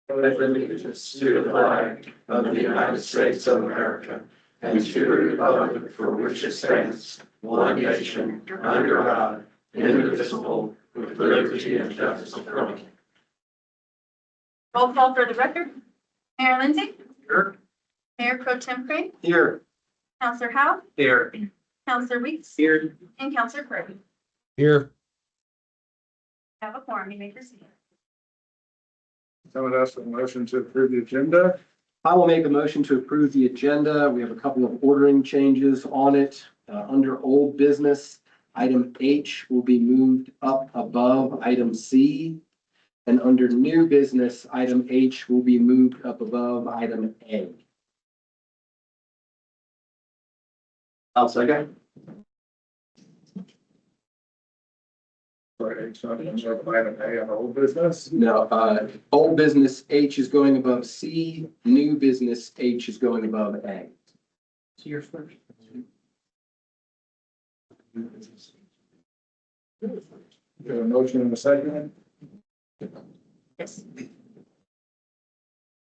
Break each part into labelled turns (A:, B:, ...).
A: With allegiance to the flag of the United States of America and to the republic for which it stands, one nation, under God, indivisible, with liberty and justice for all.
B: Roll call for the record. Mayor Lindsay.
A: Here.
B: Mayor Pro Tem Craig.
A: Here.
B: Counselor Howe.
A: Here.
B: Counselor Weeks.
A: Here.
B: And Counselor Craig.
C: Here.
B: Have a quorum. You may proceed.
D: Someone asked for a motion to approve the agenda.
C: I will make a motion to approve the agenda. We have a couple of ordering changes on it. Under old business, item H will be moved up above item C. And under new business, item H will be moved up above item A.
A: I'll second.
D: Sorry, it's not item A on old business.
C: No, old business H is going above C, new business H is going above A.
A: So you're first.
D: We have a motion and a second.
B: Yes.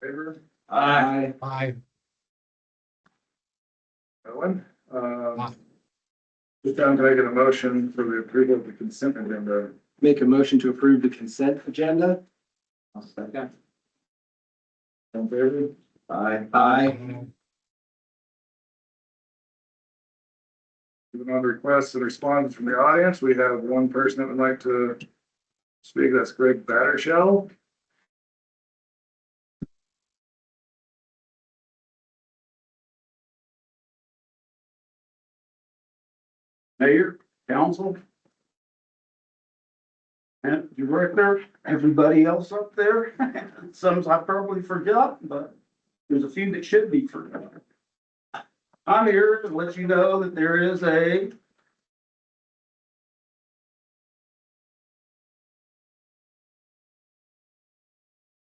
D: Favor?
A: Aye.
C: Aye.
D: Owen? Just down to making a motion for the approval of the consent agenda.
C: Make a motion to approve the consent agenda.
A: I'll second.
D: In favor?
A: Aye.
C: Aye.
D: Moving on to requests and responses from the audience, we have one person that would like to speak. That's Greg Battershell.
E: Mayor, council, and director, everybody else up there. Some I probably forgot, but there's a few that should be forgotten. I'm here to let you know that there is a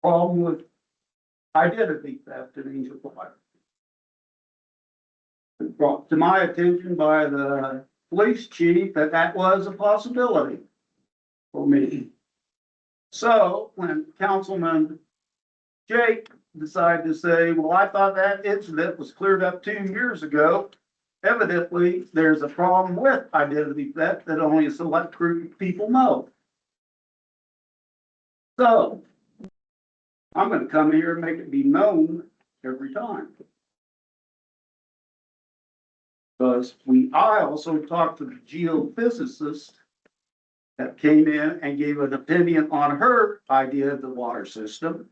E: problem with identity theft in Angel Fire. Brought to my attention by the police chief that that was a possibility for me. So when Councilman Jake decided to say, well, I thought that incident was cleared up 2 years ago, evidently there's a problem with identity theft that only a select group of people know. So I'm gonna come here and make it be known every time. Because I also talked to the geophysicist that came in and gave an opinion on her idea of the water system.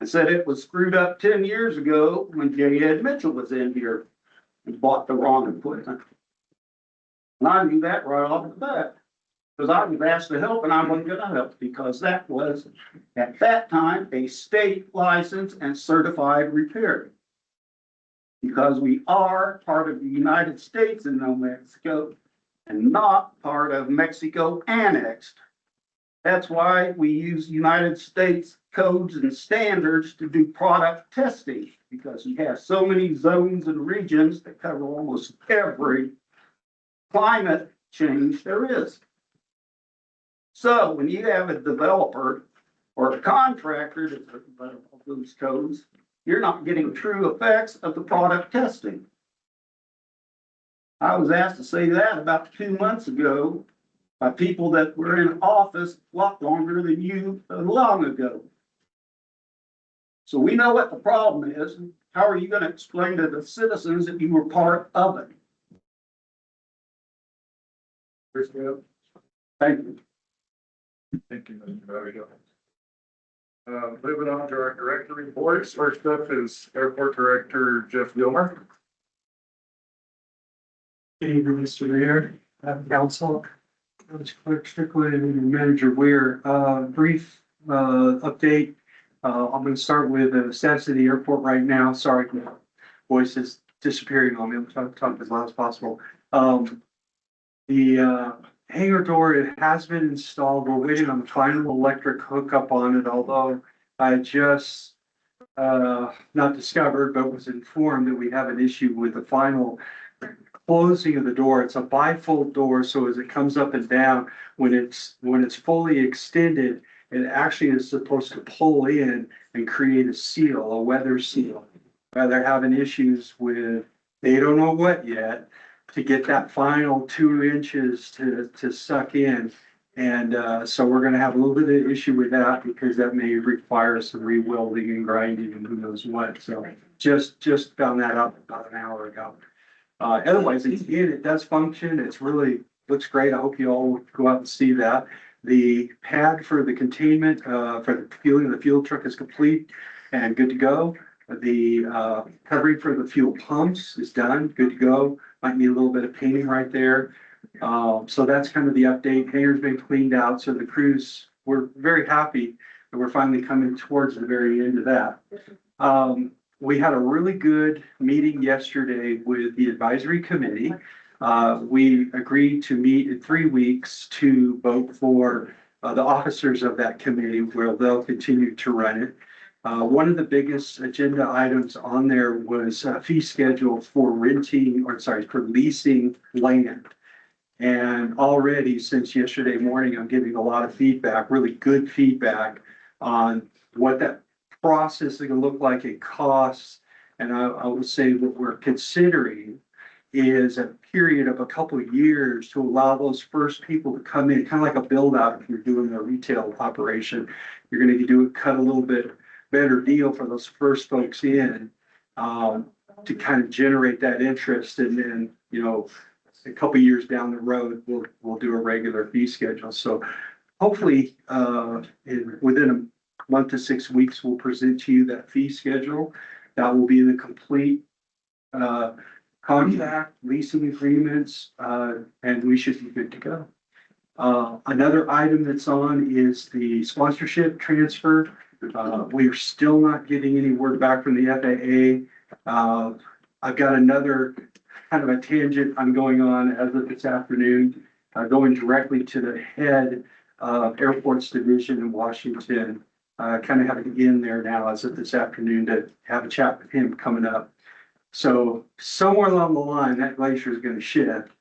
E: And said it was screwed up 10 years ago when J. Ed Mitchell was in here and bought the wrong equipment. And I knew that right off the bat, because I was asked to help and I wasn't gonna help because that was, at that time, a state license and certified repair. Because we are part of the United States and New Mexico and not part of Mexico annexed. That's why we use United States codes and standards to do product testing, because we have so many zones and regions that cover almost every climate change there is. So when you have a developer or a contractor that develops those codes, you're not getting true effects of the product testing. I was asked to say that about 2 months ago by people that were in office a lot longer than you long ago. So we know what the problem is. How are you going to explain to the citizens that you were part of it? Thank you.
D: Thank you, Mr. Battershell. Moving on to our director reports. First up is Airport Director Jeff Gilmer.
F: Good evening, Mr. Mayor, council, Village Clerk Strickland and Manager Weir. Brief update. I'm going to start with the status of the airport right now. Sorry, my voice is disappearing on me. I'm trying to talk as loud as possible. The hangar door, it has been installed. We're waiting on the final electric hookup on it, although I just not discovered, but was informed that we have an issue with the final closing of the door. It's a bifold door, so as it comes up and down, when it's fully extended, it actually is supposed to pull in and create a seal, a weather seal. They're having issues with, they don't know what yet, to get that final 2 inches to suck in. And so we're gonna have a little bit of issue with that because that may require some rewelding and grinding and who knows what. So just found that out about an hour ago. Otherwise, it does function. It's really, looks great. I hope you all would go out and see that. The pad for the containment, for the fueling of the fuel truck is complete and good to go. The covering for the fuel pumps is done, good to go. Might need a little bit of painting right there. So that's kind of the update. Hangar's been cleaned out, so the crews, we're very happy that we're finally coming towards the very end of that. We had a really good meeting yesterday with the advisory committee. We agreed to meet in 3 weeks to vote for the officers of that committee where they'll continue to run it. One of the biggest agenda items on there was a fee schedule for for leasing land. And already since yesterday morning, I'm getting a lot of feedback, really good feedback on what that process is gonna look like, it costs. And I would say what we're considering is a period of a couple of years to allow those first people to come in, kind of like a build out. If you're doing a retail operation, you're gonna cut a little bit better deal for those first folks in, to kind of generate that interest. And then, a couple of years down the road, we'll do a regular fee schedule. So hopefully, within a month to 6 weeks, we'll present to you that fee schedule. That will be the complete contract, leasing agreements, and we should be good to go. Another item that's on is the sponsorship transfer. We're still not getting any word back from the FAA. I've got another kind of a tangent I'm going on as of this afternoon, going directly to the head of Airports Division in Washington. Kind of having in there now as of this afternoon to have a chat with him coming up. So somewhere along the line, that glacier is going to shift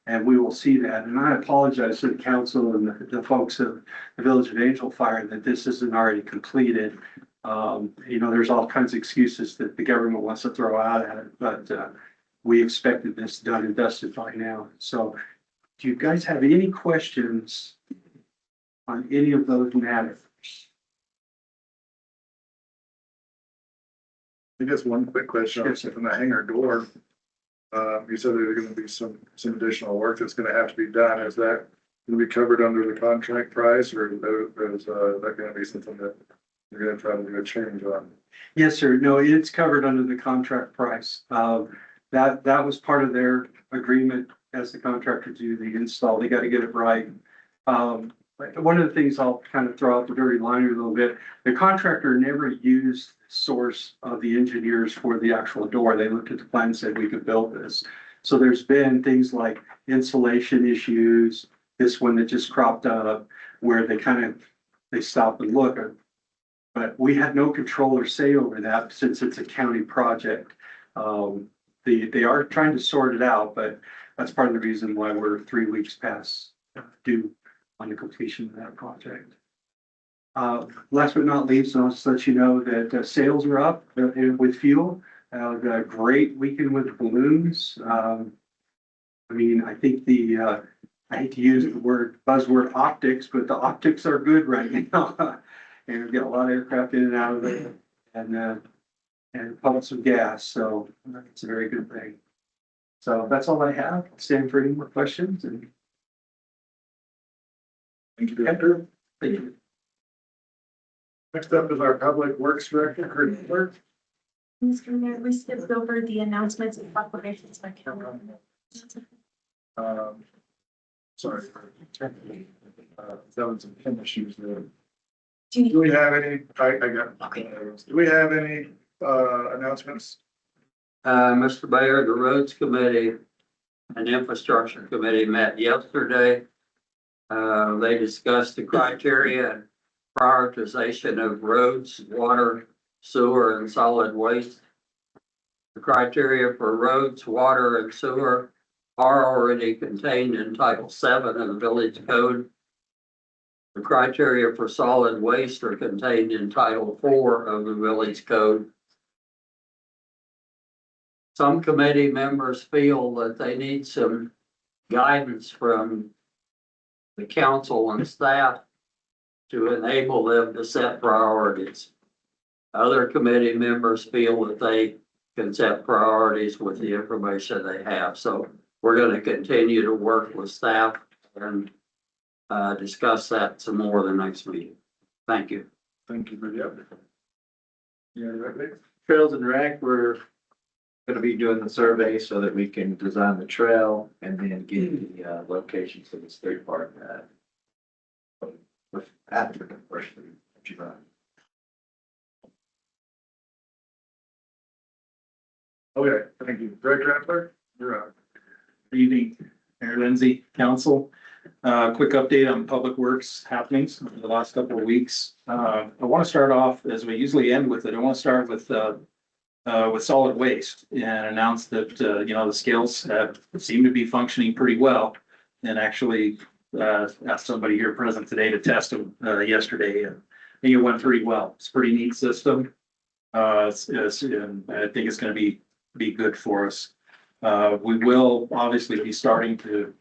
F: and we will see that. And I apologize to the council and the folks of the Village of Angel Fire that this isn't already completed. There's all kinds of excuses that the government wants to throw out at it, but we expected this done and dusted by now. So do you guys have any questions on any of those matters?
D: I guess one quick question
F: Yes, sir.
D: from the hangar door. You said there's gonna be some additional work that's gonna have to be done. Is that gonna be covered under the contract price, or is that gonna be something that you're gonna try to do a change on?
F: Yes, sir. No, it's covered under the contract price. That was part of their agreement as the contractor to do the install. They got to get it right. One of the things I'll kind of throw out the dirty line a little bit, the contractor never used the source of the engineers for the actual door. They looked at the plan and said, we could build this. So there's been things like insulation issues, this one that just cropped up, where they stop and look. But we had no control or say over that since it's a county project. They are trying to sort it out, but that's part of the reason why we're 3 weeks past due on the completion of that project. Last but not least, I'll just let you know that sales are up with fuel. A great weekend with balloons. I think I hate to use the buzzword optics, but the optics are good right now. And we get a lot of aircraft in and out of it and pump some gas. So it's a very good thing. So that's all I have. Stand for any more questions. And
D: Thank you, Director.
F: thank you.
D: Next up is our Public Works Director, Kurt Clerk.
B: Mr. Mayor, we skipped over the announcements and proclamations by calendar.
D: Sorry. That was some pin issues there.
B: Do
D: Do
B: you,
D: we have any, I got.
B: Okay.
D: Do we have any, announcements?
G: Mr. Mayor, the Roads Committee and Infrastructure Committee met yesterday. They discussed the criteria and prioritization of roads, water, sewer, and solid waste. The criteria for roads, water, and sewer are already contained in Title VII of the Village Code. The criteria for solid waste are contained in Title IV of the Village Code. Some committee members feel that they need some guidance from the council and staff to enable them to set priorities. Other committee members feel that they can set priorities with the information they have. So we're going to continue to work with staff and discuss that some more the next meeting. Thank you.
D: Thank you for the update. Yeah, right.
A: Trails and Rec, we're gonna be doing the survey so that we can design the trail and then get the locations for the state park after the first of July.
D: Okay, thank you. Greg Rappler, you're up.
H: Good evening, Mayor Lindsay, council. Quick update on public works happenings over the last couple of weeks. I want to start off, as we usually end with it, I want to start with solid waste and announce that, the scales seem to be functioning pretty well. And actually, asked somebody here present today to test them yesterday, and I think it went pretty well. It's a pretty neat system. And I think it's going to be good for us. We will obviously be starting to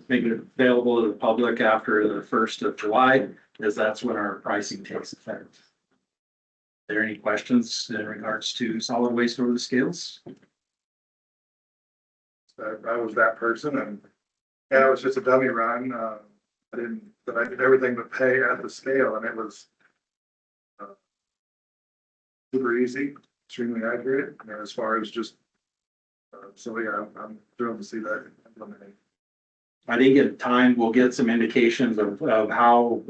H: make it available to the public after the 1st of July, as that's when our pricing takes effect. Are there any questions in regards to solid waste over the scales?
D: I was that person, and yeah, it was just a dummy run. But I did everything but pay at the scale, and it was super easy, extremely accurate, and as far as just so yeah, I'm thrilled to see that implemented.
H: I think in time we'll get some indications of how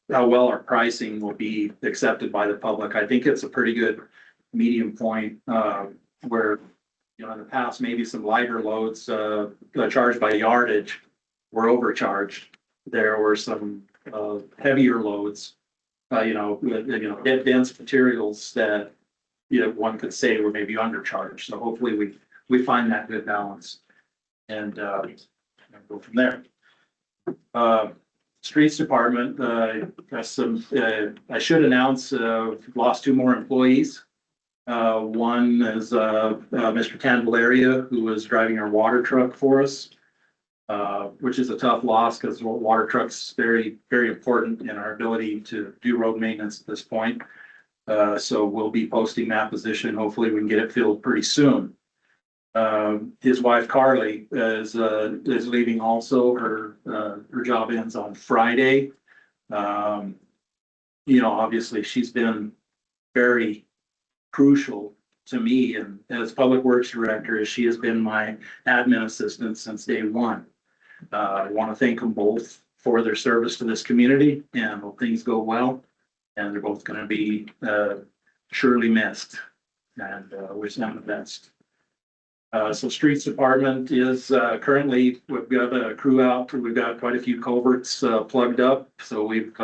H: well our pricing will be accepted by the public. I think it's a pretty good medium point where, in the past, maybe some lighter loads charged by yardage were overcharged. There were some heavier loads, dense materials that, one could say were maybe undercharged. So hopefully we find that good balance and go from there. Streets Department, I should announce, we've lost 2 more employees. One is Mr. Candelaria, who was driving our water truck for us, which is a tough loss because water truck's very, very important in our ability to do road maintenance at this point. So we'll be posting that position. Hopefully we can get it filled pretty soon. His wife Carly is leaving also. Her job ends on Friday. Obviously she's been very crucial to me, and as Public Works Director, she has been my admin assistant since day one. I want to thank them both for their service to this community, and hope things go well. And they're both going to be surely missed, and wish them the best. So Streets Department is currently, we've got a crew out. We've got quite a few culverts plugged up. So we've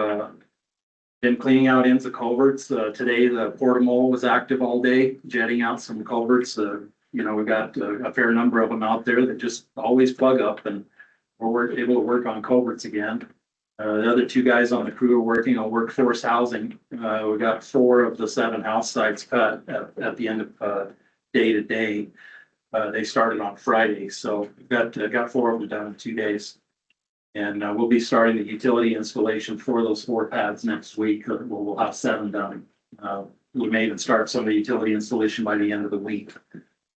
H: been cleaning out ends of culverts. Today, the Portamole was active all day, jetting out some culverts. We've got a fair number of them out there that just always plug up, and we're able to work on culverts again. The other 2 guys on the crew are working on workforce housing. We got 4 of the 7 house sites cut at the end of day to day. They started on Friday, so we've got 4 of them done in 2 days. And we'll be starting the utility installation for those 4 pads next week. We'll have 7 done. We may even start some of the utility installation by the end of the week.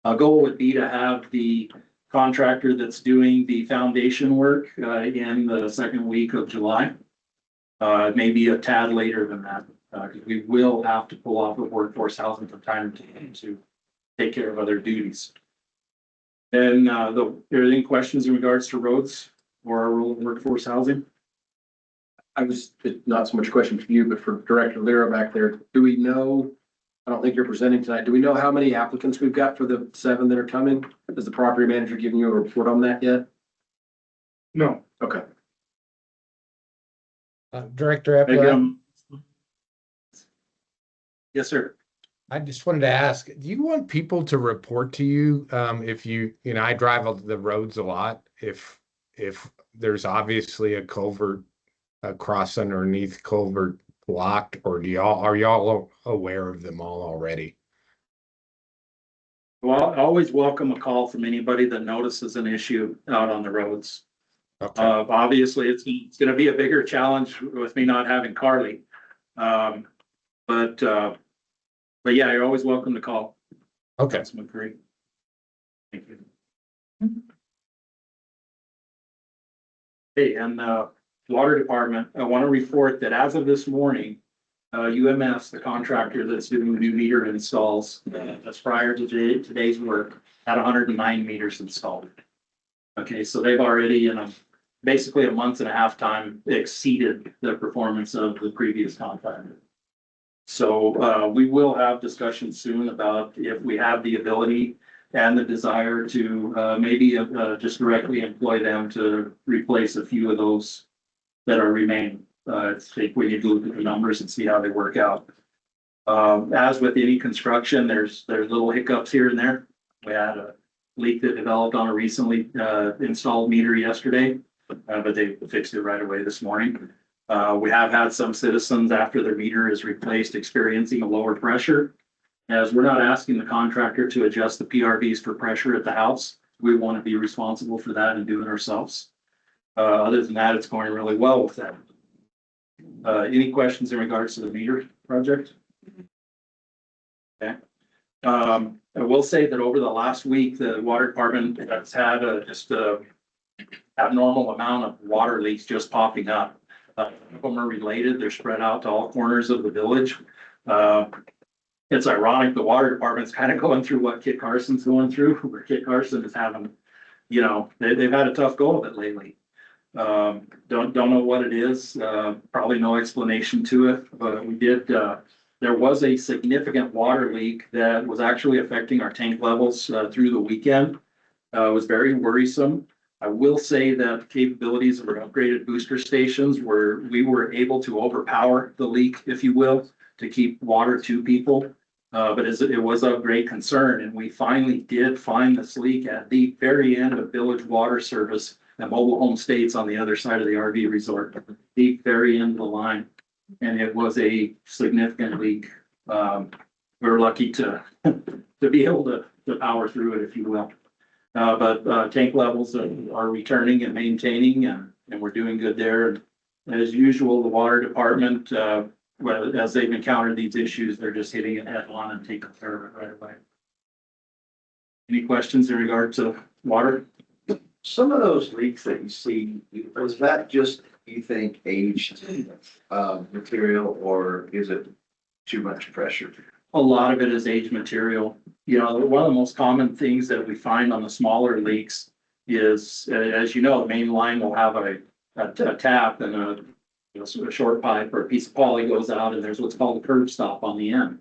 H: Our goal would be to have the contractor that's doing the foundation work in the 2nd week of July. Maybe a tad later than that, because we will have to pull off of workforce housing from time to time to take care of other duties. And are there any questions in regards to roads or our role in workforce housing?
C: Not so much a question for you, but for Director Lyra back there. Do we know, I don't think you're presenting tonight, do we know how many applicants we've got for the 7 that are coming? Has the property manager given you a report on that yet?
D: No.
C: Okay.
I: Director Epler,
H: Yes, sir.
I: I just wanted to ask, do you want people to report to you if I drive the roads a lot, if there's obviously a culvert across underneath culvert blocked, or are y'all aware of them all already?
H: Well, I always welcome a call from anybody that notices an issue out on the roads.
I: Okay,
H: Obviously, it's gonna be a bigger challenge with me not having Carly. But yeah, you're always welcome to call.
I: okay.
H: Councilman Curry. Thank you. Hey, and Water Department, I want to report that as of this morning, UMS, the contractor that's doing the new meter installs, that's prior to today's work, had 109 meters installed. Okay, so they've already in basically a month and a half time exceeded the performance of the previous contractor. So we will have discussions soon about if we have the ability and the desire to maybe just directly employ them to replace a few of those that are remaining. I think we need to look at the numbers and see how they work out. As with any construction, there's little hiccups here and there. We had a leak that developed on a recently installed meter yesterday, but they fixed it right away this morning. We have had some citizens after their meter is replaced experiencing a lower pressure. As we're not asking the contractor to adjust the PRVs for pressure at the house, we want to be responsible for that and do it ourselves. Other than that, it's going really well with that. Any questions in regards to the meter project? Okay. I will say that over the last week, the water department has had just a abnormal amount of water leaks just popping up. Some of them are related. They're spread out to all corners of the village. It's ironic, the water department's kind of going through what Kit Carson's going through, where Kit Carson is having, they've had a tough go of it lately. Don't know what it is, probably no explanation to it, but we did, there was a significant water leak that was actually affecting our tank levels through the weekend. It was very worrisome. I will say that the capabilities of our upgraded booster stations we were able to overpower the leak, if you will, to keep water to people. But it was of great concern, and we finally did find this leak at the very end of Village Water Service at Mobile Home States on the other side of the RV resort, the very end of the line. And it was a significant leak. We're lucky to be able to power through it, if you will. But tank levels are returning and maintaining, and we're doing good there. And as usual, the water department, as they've encountered these issues, they're just hitting it head on and taking care of it right away. Any questions in regard to water?
A: Some of those leaks that you see, was that just, you think, aged material, or is it too much pressure?
H: A lot of it is aged material. One of the most common things that we find on the smaller leaks is, as you know, the main line will have a tap and a short pipe or a piece of poly goes out, and there's what's called a curb stop on the end.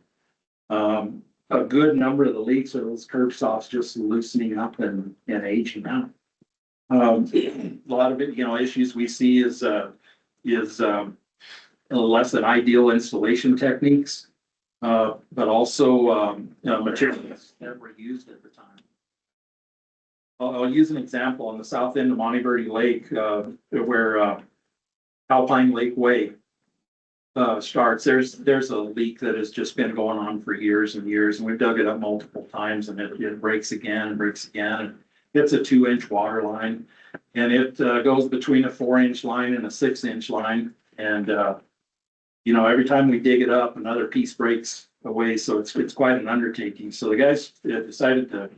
H: A good number of the leaks are those curb stops just loosening up and aging out. A lot of it, issues we see is less than ideal installation techniques, but also materials that were used at the time. I'll use an example on the south end of Monteverdi Lake, where Alpine Lake Way starts. There's a leak that has just been going on for years and years, and we've dug it up multiple times, and it breaks again and breaks again. And it's a 2-inch water line, and it goes between a 4-inch line and a 6-inch line. And every time we dig it up, another piece breaks away. So it's quite an undertaking. So the guys decided to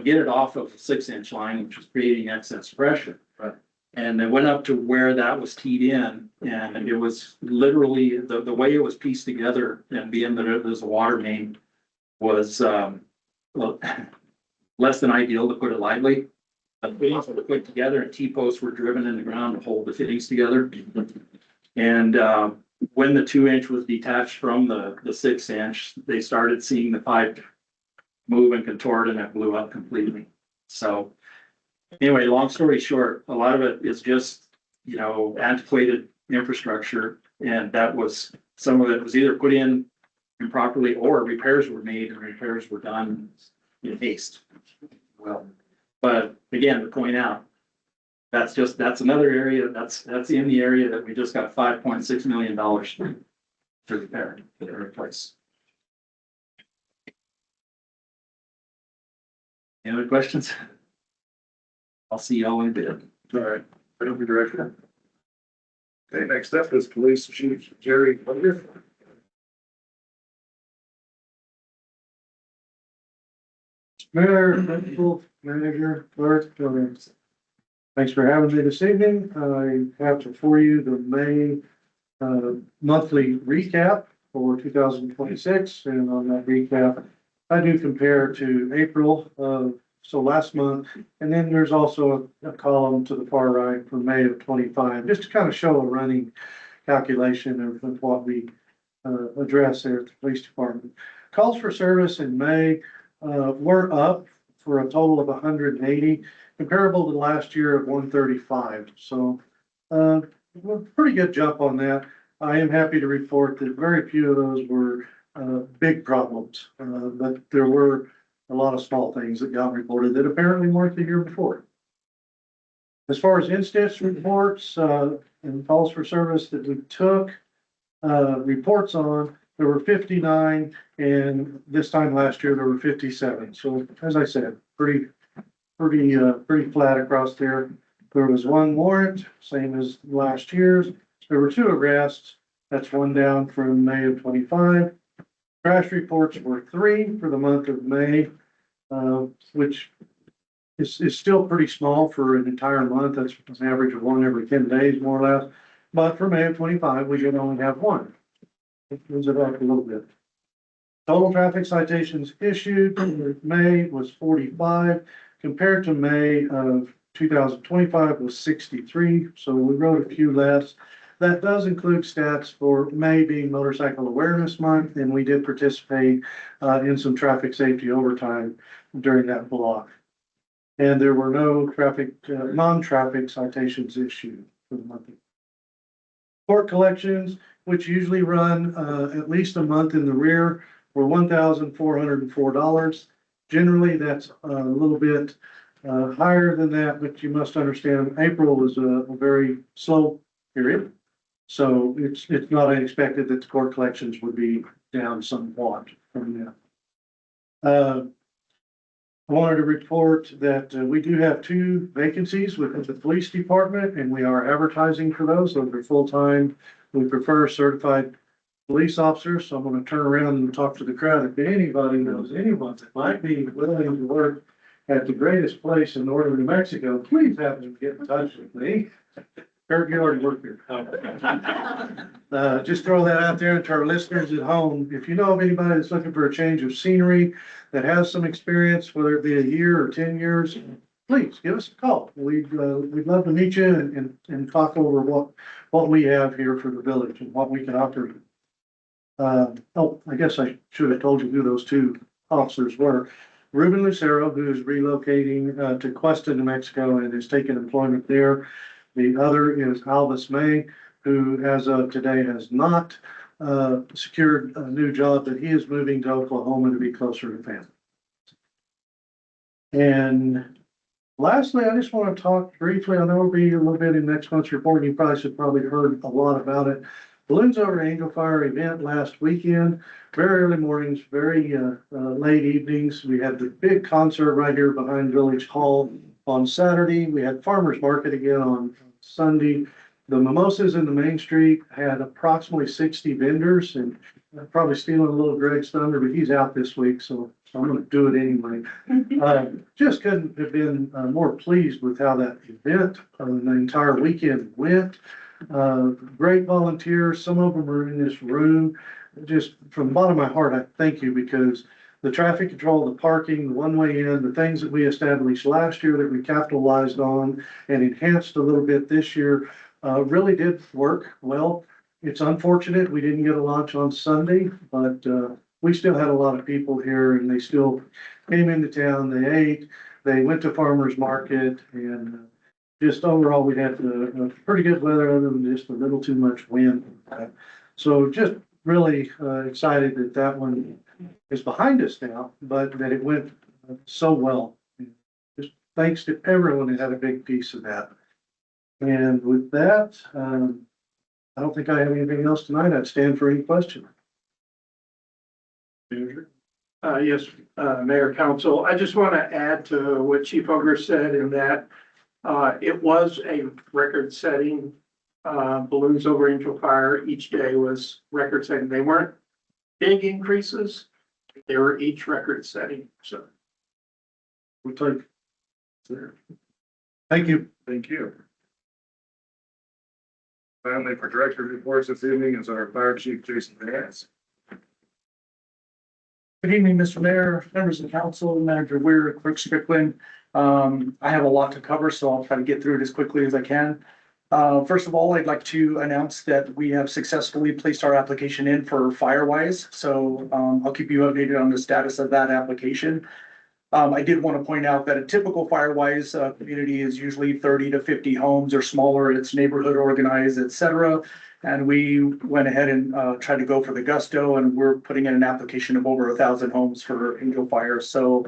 H: get it off of the 6-inch line, which was creating excess pressure.
A: Right.
H: And they went up to where that was teed in, and it was literally the way it was pieced together, and being that it was a water main, was less than ideal, to put it lightly. The fittings were put together, and T-posts were driven in the ground to hold the fittings together. And when the 2-inch was detached from the 6-inch, they started seeing the pipe move and contort, and it blew up completely. So anyway, long story short, a lot of it is just, antiquated infrastructure. And some of it was either put in improperly, or repairs were made and repairs were done in haste. Well, but again, to point out, that's another area, that's in the area that we just got $5.6 million to repair, to replace. Any other questions? I'll see y'all in a bit.
D: All right, thank you, Director. Okay, next up is Police Chief Jerry Lunger.
F: Mayor, Principal, Manager, Clerk, thanks for having me this evening. I have before you the May monthly recap for 2026, and on that recap, I do compare to April, so last month, and then there's also a column to the far right for May of 25, just to kind of show a running calculation of what we address there at the police department. Calls for service in May were up for a total of 180, comparable to last year of 135. So pretty good jump on that. I am happy to report that very few of those were big problems, but there were a lot of small things that got reported that apparently weren't the year before. As far as instance reports and calls for service that we took reports on, there were 59, and this time last year there were 57. So as I said, pretty flat across there. There was one warrant, same as last year's. There were 2 arrests. That's one down from May of 25. Crash reports were 3 for the month of May, which is still pretty small for an entire month. That's an average of 1 every 10 days, more or less. But for May of 25, we should only have 1. It moves it up a little bit. Total traffic citations issued in May was 45, compared to May of 2025 was 63. So we wrote a few less. That does include stats for May being Motorcycle Awareness Month, and we did participate in some traffic safety overtime during that block. And there were no non-traffic citations issued for the month. Court collections, which usually run at least a month in the rear, were $1,404. Generally, that's a little bit higher than that, but you must understand April was a very slow period. So it's not unexpected that the court collections would be down somewhat from that. I wanted to report that we do have 2 vacancies within the police department, and we are advertising for those. Those are full-time. We prefer certified police officers. So I'm going to turn around and talk to the crowd. If anybody knows anyone that might be willing to work at the greatest place in northern New Mexico, please have them get in touch with me. Kurt, you already work here. Just throw that out there to our listeners at home. If you know of anybody that's looking for a change of scenery, that has some experience, whether it be a year or 10 years, please give us a call. We'd love to meet you and talk over what we have here for the village and what we can offer you. I guess I should have told you who those 2 officers were. Ruben Lucero, who is relocating to Cuesta, New Mexico, and is taking employment there. The other is Alvis May, who as of today has not secured a new job, but he is moving to Oklahoma to be closer to family. And lastly, I just want to talk briefly, I know it'll be a little bit in next month's report. You probably heard a lot about it. Balloons Over Angel Fire event last weekend, very early mornings, very late evenings. We had the big concert right here behind Village Hall on Saturday. We had farmers market again on Sunday. The mimosas in the main street had approximately 60 vendors, and I'm probably stealing a little Greg's thunder, but he's out this week, so I'm going to do it anyway. Just couldn't have been more pleased with how that event, the entire weekend went. Great volunteers. Some of them are in this room. Just from the bottom of my heart, I thank you, because the traffic control, the parking, the one-way in, the things that we established last year that we capitalized on and enhanced a little bit this year, really did work well. It's unfortunate we didn't get a launch on Sunday, but we still had a lot of people here, and they still came into town. They ate, they went to farmers market, and just overall we had pretty good weather, other than just a little too much wind. So just really excited that that one is behind us now, but that it went so well. Just thanks to everyone that had a big piece of that. And with that, I don't think I have anything else tonight. I'd stand for any question.
J: Yes, Mayor, Council, I just want to add to what Chief Ogre said in that it was a record-setting balloons over Angel Fire. Each day was record-setting. They weren't big increases. They were each record-setting, so.
F: We'll take. Thank you.
D: Thank you. Finally, for director reports this evening is our fire chief, Jason Vance.
K: Good evening, Mr. Mayor, members of the council, Manager Weir, Clerk Strickland. I have a lot to cover, so I'll try to get through it as quickly as I can. First of all, I'd like to announce that we have successfully placed our application in for Firewise. So I'll keep you updated on the status of that application. I did want to point out that a typical Firewise community is usually 30 to 50 homes or smaller. It's neighborhood organized, et cetera. And we went ahead and tried to go for the gusto, and we're putting in an application of over 1,000 homes for Angel Fire. So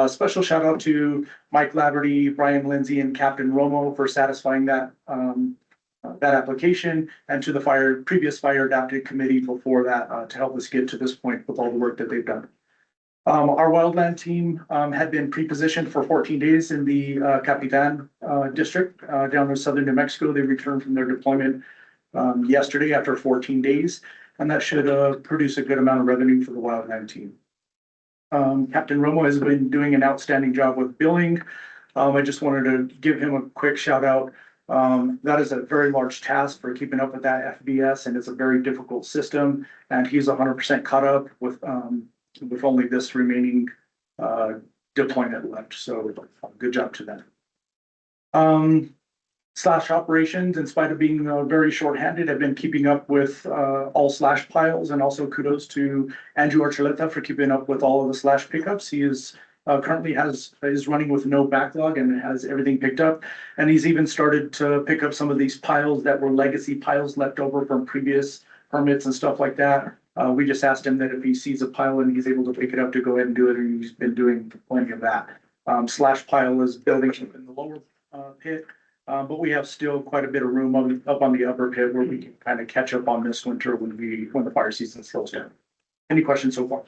K: special shout out to Mike Laverty, Brian Lindsay, and Captain Romo for satisfying that application, and to the previous fire adapted committee before that to help us get to this point with all the work that they've done. Our wildland team had been pre-positioned for 14 days in the Capitan district down in southern New Mexico. They returned from their deployment yesterday after 14 days, and that should produce a good amount of revenue for the wildland team. Captain Romo has been doing an outstanding job with billing. I just wanted to give him a quick shout out. That is a very large task for keeping up with that FBS, and it's a very difficult system, and he's 100% caught up with only this remaining deployment left. So good job to them. Slash operations, in spite of being very shorthanded, have been keeping up with all slash piles, and also kudos to Andrew Archuleta for keeping up with all of the slash pickups. He is currently is running with no backlog and has everything picked up. And he's even started to pick up some of these piles that were legacy piles left over from previous permits and stuff like that. We just asked him that if he sees a pile and he's able to pick it up, to go ahead and do it, and he's been doing plenty of that. Slash pile is building up in the lower pit. But we have still quite a bit of room up on the upper pit where we can kind of catch up on this winter when the fire season slows down. Any questions so far?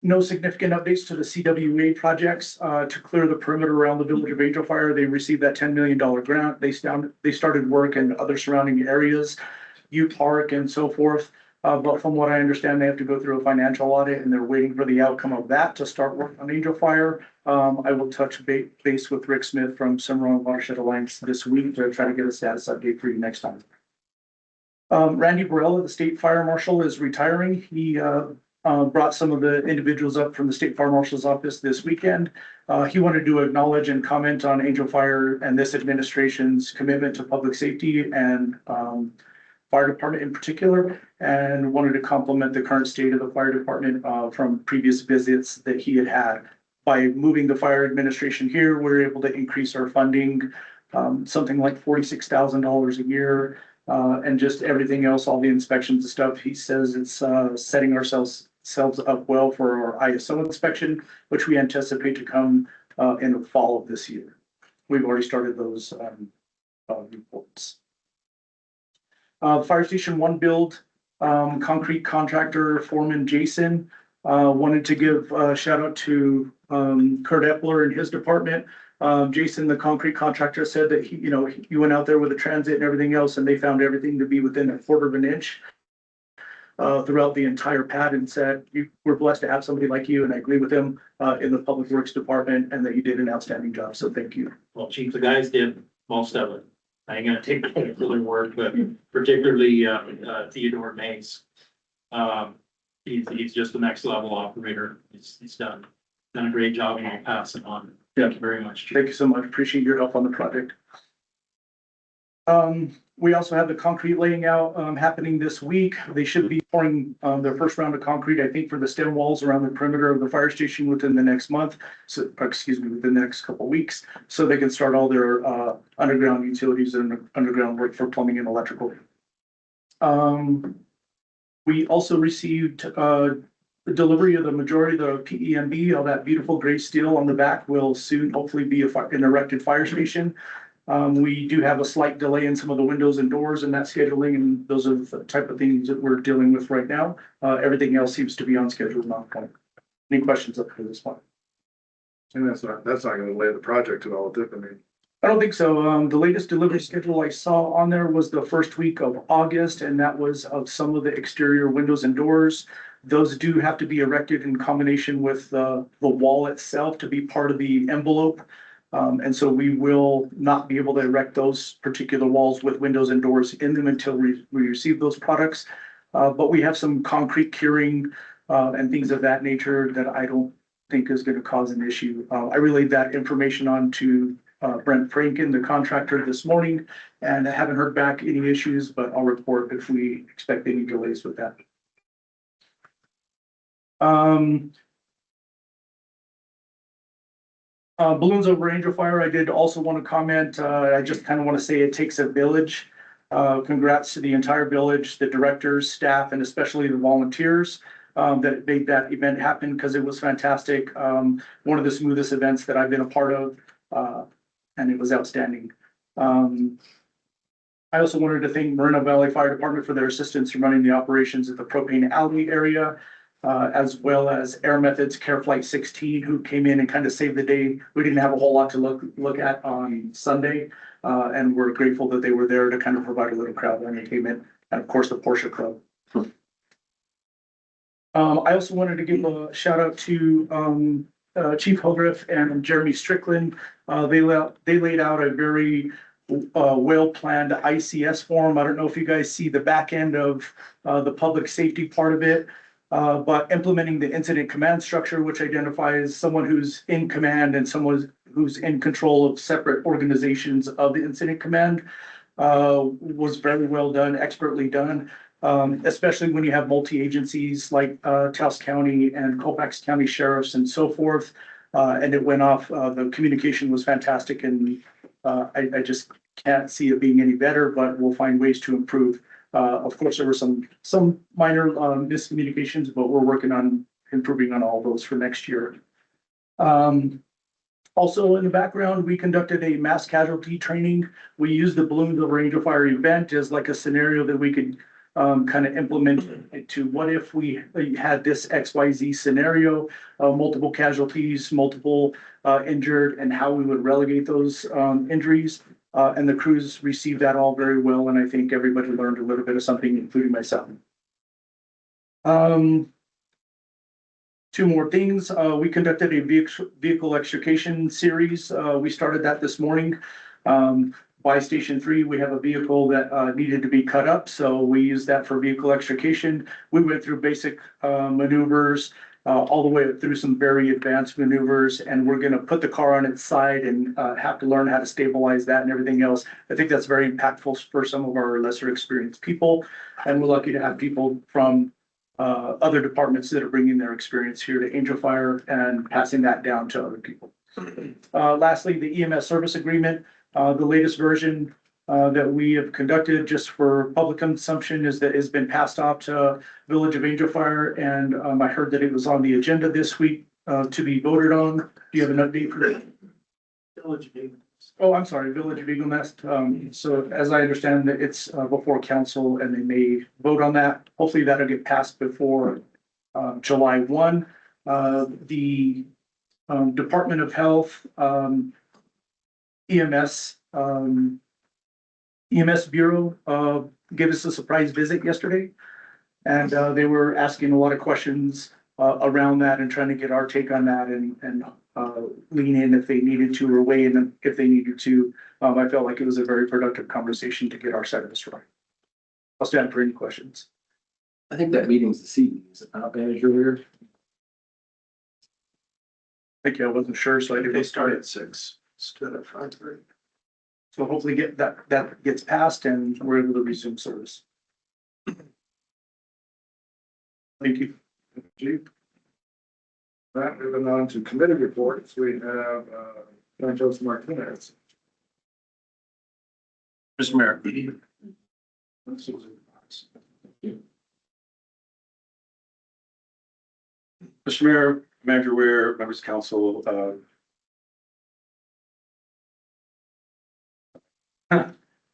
K: No significant updates to the CWA projects to clear the perimeter around the village of Angel Fire. They received that $10 million grant. They started work in other surrounding areas, U Park and so forth. But from what I understand, they have to go through a financial audit, and they're waiting for the outcome of that to start work on Angel Fire. I will touch base with Rick Smith from Cimarron Watershed Alliance this week to try to get a status update for you next time. Randy Burrell, the state fire marshal, is retiring. He brought some of the individuals up from the state fire marshal's office this weekend. He wanted to acknowledge and comment on Angel Fire and this administration's commitment to public safety and fire department in particular, and wanted to compliment the current state of the fire department from previous visits that he had. By moving the fire administration here, we're able to increase our funding, something like $46,000 a year, and just everything else, all the inspections and stuff. He says it's setting ourselves up well for our ISO inspection, which we anticipate to come in the fall of this year. We've already started those reports. Fire Station 1 build, concrete contractor foreman Jason wanted to give a shout out to Kurt Epler and his department. Jason, the concrete contractor, said that he went out there with a transit and everything else, and they found everything to be within a quarter of an inch throughout the entire pad, and said, we're blessed to have somebody like you, and I agree with him in the Public Works Department, and that you did an outstanding job. So thank you.
H: Well, Chief, the guys did most of it. I ain't gonna take credit for their work, but particularly Theodore Mays. He's just the next level operator. He's done a great job, and I'll pass it on. Thank you very much, Chief.
K: Thank you so much. Appreciate your help on the project. We also have the concrete laying out happening this week. They should be pouring their first round of concrete, I think, for the stem walls around the perimeter of the fire station within the next month. So, within the next couple of weeks, so they can start all their underground utilities and underground work for plumbing and electrical. We also received the the delivery of the majority of the PEMB, all that beautiful gray steel on the back will soon hopefully be an erected fire station. We do have a slight delay in some of the windows and doors and that scheduling, and those are the type of things that we're dealing with right now. Everything else seems to be on schedule and on point. Any questions up to this point?
D: And that's not gonna delay the project at all, I mean,
K: I don't think so. The latest delivery schedule I saw on there was the first week of August, and that was of some of the exterior windows and doors. Those do have to be erected in combination with the wall itself to be part of the envelope. And so we will not be able to erect those particular walls with windows and doors in them until we receive those products. But we have some concrete curing and things of that nature that I don't think is gonna cause an issue. I relayed that information on to Brent Franken, the contractor, this morning, and I haven't heard back any issues, but I'll report if we expect any delays with that. Balloons over Angel Fire, I did also want to comment, I just kind of want to say it takes a village. Congrats to the entire village, the directors, staff, and especially the volunteers that made that event happen, because it was fantastic. One of the smoothest events that I've been a part of. And it was outstanding. I also wanted to thank Moreno Valley Fire Department for their assistance in running the operations at the Propane Alley area, as well as Air Methods Care Flight 16, who came in and kind of saved the day. We didn't have a whole lot to look at on Sunday, and we're grateful that they were there to kind of provide a little crowd entertainment, and of course the Porsche Club. I also wanted to give a shout out to Chief Hildreth and Jeremy Strickland. They laid out a very well-planned ICS form. I don't know if you guys see the back end of the public safety part of it, but implementing the incident command structure, which identifies someone who's in command and someone who's in control of separate organizations of the incident command, was very well done, expertly done. Especially when you have multi-agencies like Taos County and Colfax County sheriffs and so forth. And it went off, the communication was fantastic, and I just can't see it being any better, but we'll find ways to improve. Of course, there were some minor miscommunications, but we're working on improving on all those for next year. Also in the background, we conducted a mass casualty training. We used the Balloons Over Angel Fire event as like a scenario that we could kind of implement it to what if we had this XYZ scenario, multiple casualties, multiple injured, and how we would relegate those injuries. And the crews received that all very well, and I think everybody learned a little bit of something, including myself. Two more things. We conducted a vehicle extrication series. We started that this morning. By Station 3, we have a vehicle that needed to be cut up, so we used that for vehicle extrication. We went through basic maneuvers, all the way through some very advanced maneuvers, and we're gonna put the car on its side and have to learn how to stabilize that and everything else. I think that's very impactful for some of our lesser experienced people, and we're lucky to have people from other departments that are bringing their experience here to Angel Fire and passing that down to other people. Lastly, the EMS service agreement. The latest version that we have conducted just for public consumption is that has been passed off to Village of Angel Fire, and I heard that it was on the agenda this week to be voted on. Do you have an update for that?
J: Village of Eagle.
K: Oh, I'm sorry, Village of Eagle Nest. So as I understand that it's before council and they may vote on that. Hopefully that'll get passed before July 1. The Department of Health EMS Bureau gave us a surprise visit yesterday. And they were asking a lot of questions around that and trying to get our take on that and lean in if they needed to or weigh in if they needed to. I felt like it was a very productive conversation to get our side of the story. I'll stand for any questions.
C: I think that meeting's this evening, is it not, Manager Weir?
K: Thank you. I wasn't sure, so I did.
J: They start at 6 instead of 5:30.
K: So hopefully get that gets passed and we're able to resume service. Thank you.
D: Chief. That, moving on to committee reports, we have Santos Martinez.
H: Mr. Mayor.
K: Mr. Mayor, Manager Weir, members of council,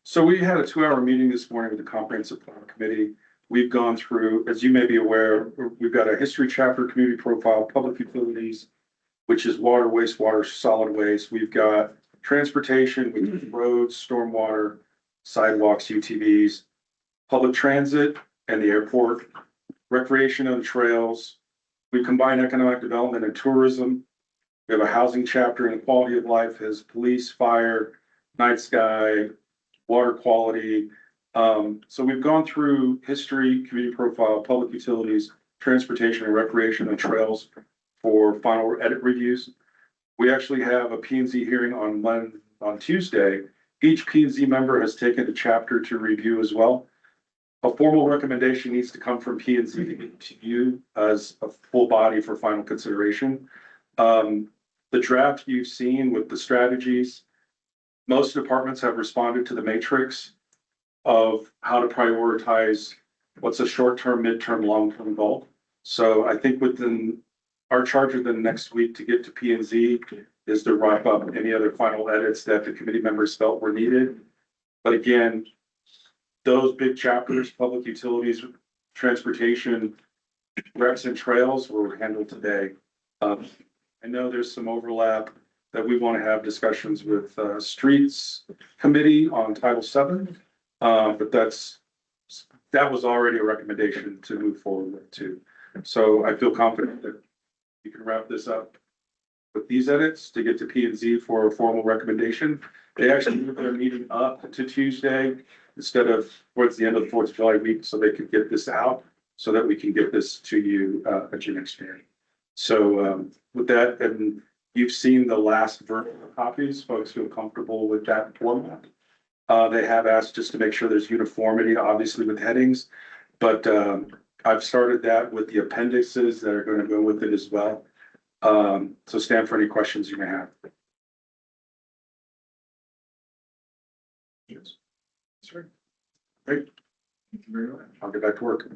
K: so we had a 2-hour meeting this morning with the comprehensive plan committee. We've gone through, as you may be aware, we've got a history chapter, community profile, public utilities, which is water, wastewater, solid waste. We've got transportation, which is roads, stormwater, sidewalks, UTVs, public transit and the airport, recreation and trails. We combine economic development and tourism. We have a housing chapter and quality of life as police, fire, night sky, water quality. So we've gone through history, community profile, public utilities, transportation and recreation and trails for final edit reviews. We actually have a P and Z hearing on Tuesday. Each P and Z member has taken a chapter to review as well. A formal recommendation needs to come from P and Z to get to you as a full body for final consideration. The draft you've seen with the strategies, most departments have responded to the matrix of how to prioritize what's a short-term, midterm, long-term goal. So I think within our charge within the next week to get to P and Z is to wrap up any other final edits that the committee members felt were needed. But again, those big chapters, public utilities, transportation, recs and trails were handled today. I know there's some overlap that we want to have discussions with streets committee on Title VII. But that was already a recommendation to move forward with too. So I feel confident that you can wrap this up with these edits to get to P and Z for a formal recommendation. They actually moved their meeting up to Tuesday instead of towards the end of the 4th of July week, so they could get this out so that we can get this to you at your next hearing. So with that, and you've seen the last version of copies, folks feel comfortable with that format. They have asked just to make sure there's uniformity, obviously with headings, but I've started that with the appendices that are going to go with it as well. So stand for any questions you may have. Yes. Sir. Great. Thank you very much. I'll get back to work.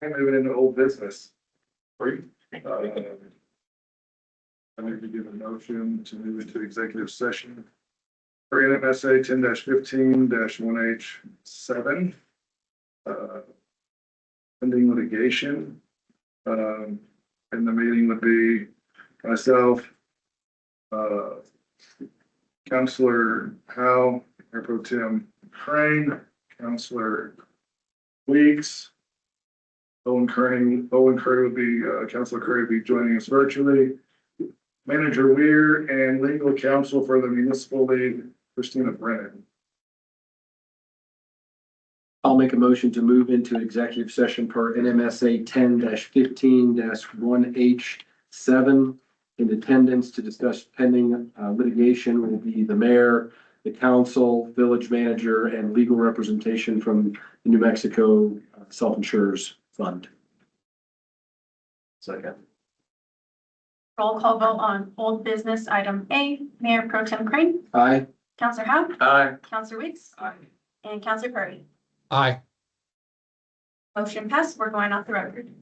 D: And moving into old business. Great. I need to give a motion to move into executive session for NMSA 10-15-1H7. Pending litigation. And the meeting would be myself, Counselor Howe, Mayor Pro Tem Crane, Counselor Weeks, Owen Curry would be, Counselor Curry would be joining us virtually. Manager Weir and legal counsel for the municipal league, Christina Brennan.
C: I'll make a motion to move into executive session per NMSA 10-15-1H7. In attendance to discuss pending litigation will be the mayor, the council, village manager, and legal representation from the New Mexico Self-Insurers Fund.
D: Second.
B: Roll call vote on old business item A, Mayor Pro Tem Crane,
C: Aye.
B: Counselor Howe,
G: Aye.
B: Counselor Weeks, and Counselor Curry.
I: Aye.
B: Motion passed. We're going off the record.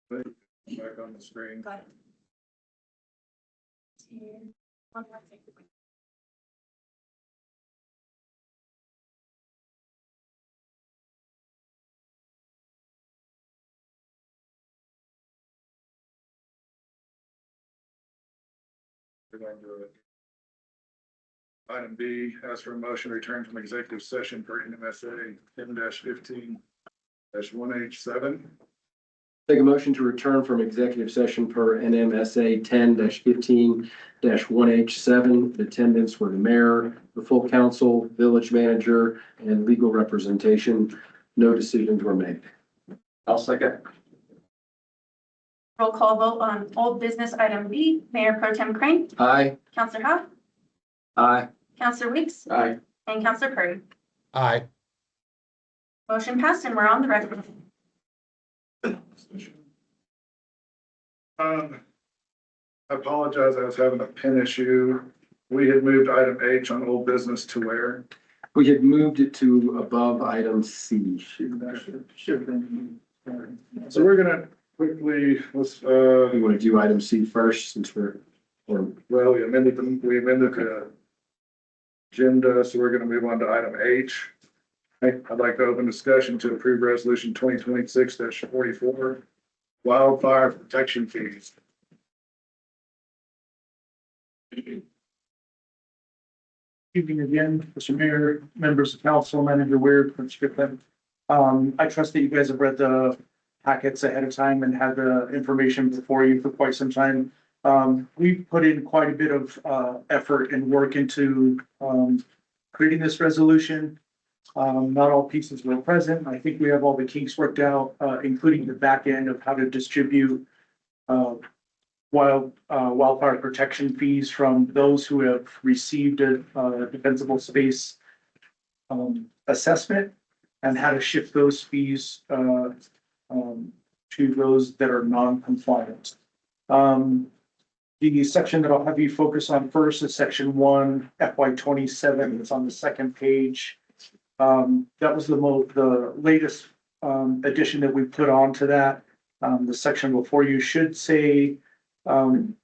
D: Back on the screen.
B: Got it. One more thing.
D: We're going to it. Item B, ask for a motion to return from executive session for NMSA 10-15-1H7.
C: Take a motion to return from executive session per NMSA 10-15-1H7. Attendance were the mayor, the full council, village manager, and legal representation. No decisions were made.
G: I'll second.
B: Roll call vote on old business item B, Mayor Pro Tem Crane,
C: Aye.
B: Counselor Hopps,
G: Aye.
B: Counselor Weeks,
C: Aye.
B: and Counselor Curry.
I: Aye.
B: Motion passed and we're on the record.
D: I apologize, I was having a pen issue. We had moved item H on old business to where?
C: We had moved it to above item C.
D: Should have been. So we're gonna quickly, let's,
C: You want to do item C first since we're, or
D: well, we amended the agenda, so we're gonna move on to item H. I'd like to open discussion to approve resolution 2026-44, wildfire protection fees.
K: Evening again, Mr. Mayor, members of council, Manager Weir, Prince Strickland. I trust that you guys have read the packets ahead of time and had the information before you for quite some time. We put in quite a bit of effort and work into creating this resolution. Not all pieces were present. I think we have all the kinks worked out, including the back end of how to distribute wildfire protection fees from those who have received a defensible space assessment, and how to shift those fees to those that are non-compliant. The section that I'll have you focus on first is section 1 FY 27. It's on the second page. That was the latest addition that we put onto that. The section before you should say,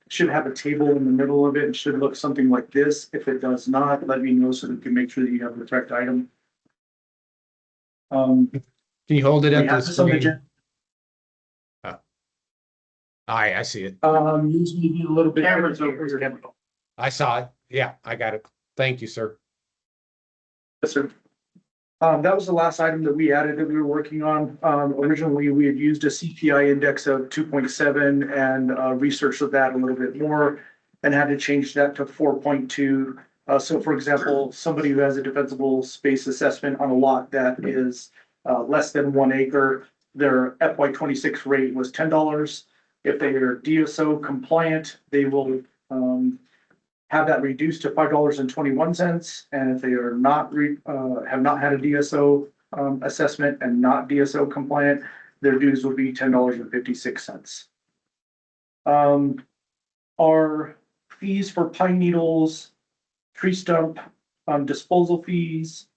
K: should have a table in the middle of it. It should look something like this. If it does not, let me know so that we can make sure that you have the correct item.
I: Can you hold it
K: We
I: up to
K: have
I: the
K: some
I: screen?
K: agenda.
I: Aye, I see it.
K: Use maybe a little bit.
J: Cameras over here.
I: I saw it. Yeah, I got it. Thank you, sir.
K: Yes, sir. That was the last item that we added that we were working on. Originally, we had used a CPI index of 2.7 and researched that a little bit more and had to change that to 4.2. So for example, somebody who has a defensible space assessment on a lot that is less than 1 acre, their FY 26 rate was $10. If they are DSO compliant, they will have that reduced to $5.21. And if they are not have not had a DSO assessment and not DSO compliant, their dues will be $10.56. Our fees for pine needles, tree stump disposal fees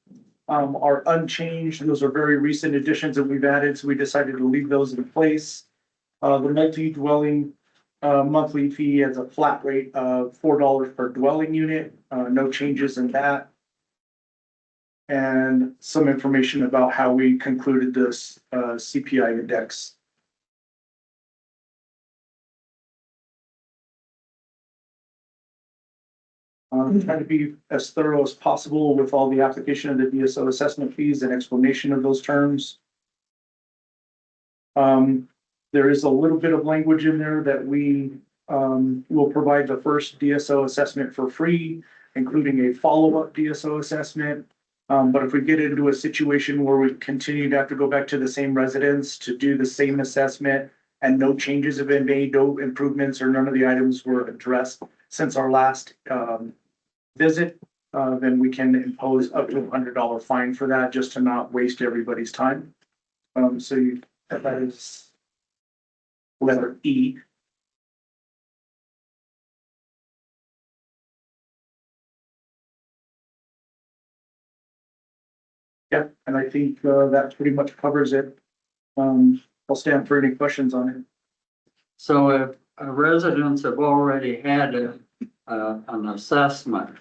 K: are unchanged. Those are very recent additions that we've added, so we decided to leave those in place. The multi-dwelling monthly fee has a flat rate of $4 per dwelling unit, no changes in that. And some information about how we concluded this CPI index. Trying to be as thorough as possible with all the application of the DSO assessment fees and explanation of those terms. There is a little bit of language in there that we will provide the first DSO assessment for free, including a follow-up DSO assessment. But if we get into a situation where we continue to have to go back to the same residence to do the same assessment and no changes have been made, no improvements or none of the items were addressed since our last visit, then we can impose up to $100 fine for that, just to not waste everybody's time. So that is letter E. Yeah, and I think that pretty much covers it. I'll stand for any questions on it.
G: So if residents have already had an assessment,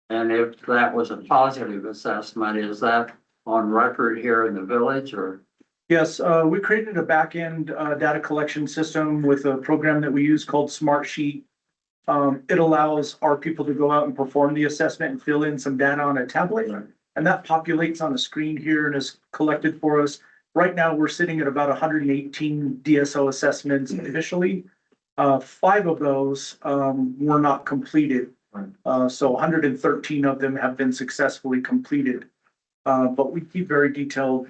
G: and if that was a positive assessment, is that on record here in the village or?
K: Yes, we created a back-end data collection system with a program that we use called Smartsheet. It allows our people to go out and perform the assessment and fill in some data on a tablet. And that populates on the screen here and is collected for us. Right now, we're sitting at about 118 DSO assessments initially. 5 of those were not completed. So 113 of them have been successfully completed. But we keep very detailed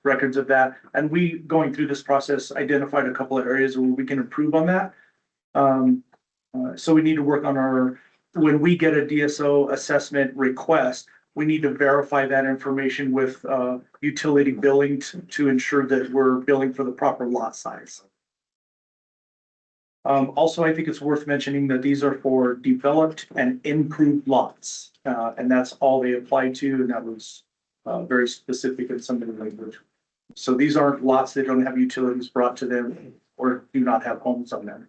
K: records of that. And we, going through this process, identified a couple of areas where we can improve on that. So we need to work on when we get a DSO assessment request, we need to verify that information with utility billing to ensure that we're billing for the proper lot size. Also, I think it's worth mentioning that these are for developed and improved lots. And that's all they apply to, and that was very specific in some of the language. So these aren't lots that don't have utilities brought to them or do not have homes on them.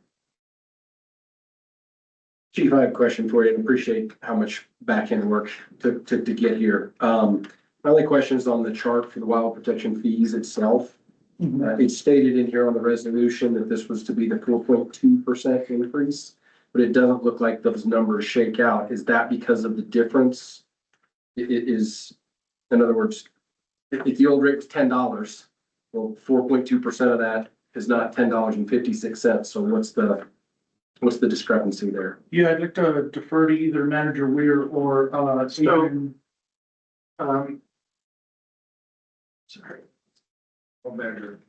C: Chief, I have a question for you and appreciate how much back-end work to get here. My only question is on the chart for the wild protection fees itself. It's stated in here on the resolution that this was to be the 4.2% increase, but it doesn't look like those numbers shake out. Is that because of the difference? It is, in other words, if the old rate was $10, well, 4.2% of that is not $10.56. So what's the discrepancy there?
K: Yeah, I'd like to defer to either Manager Weir or Adrian.
J: Sorry.
D: Manager.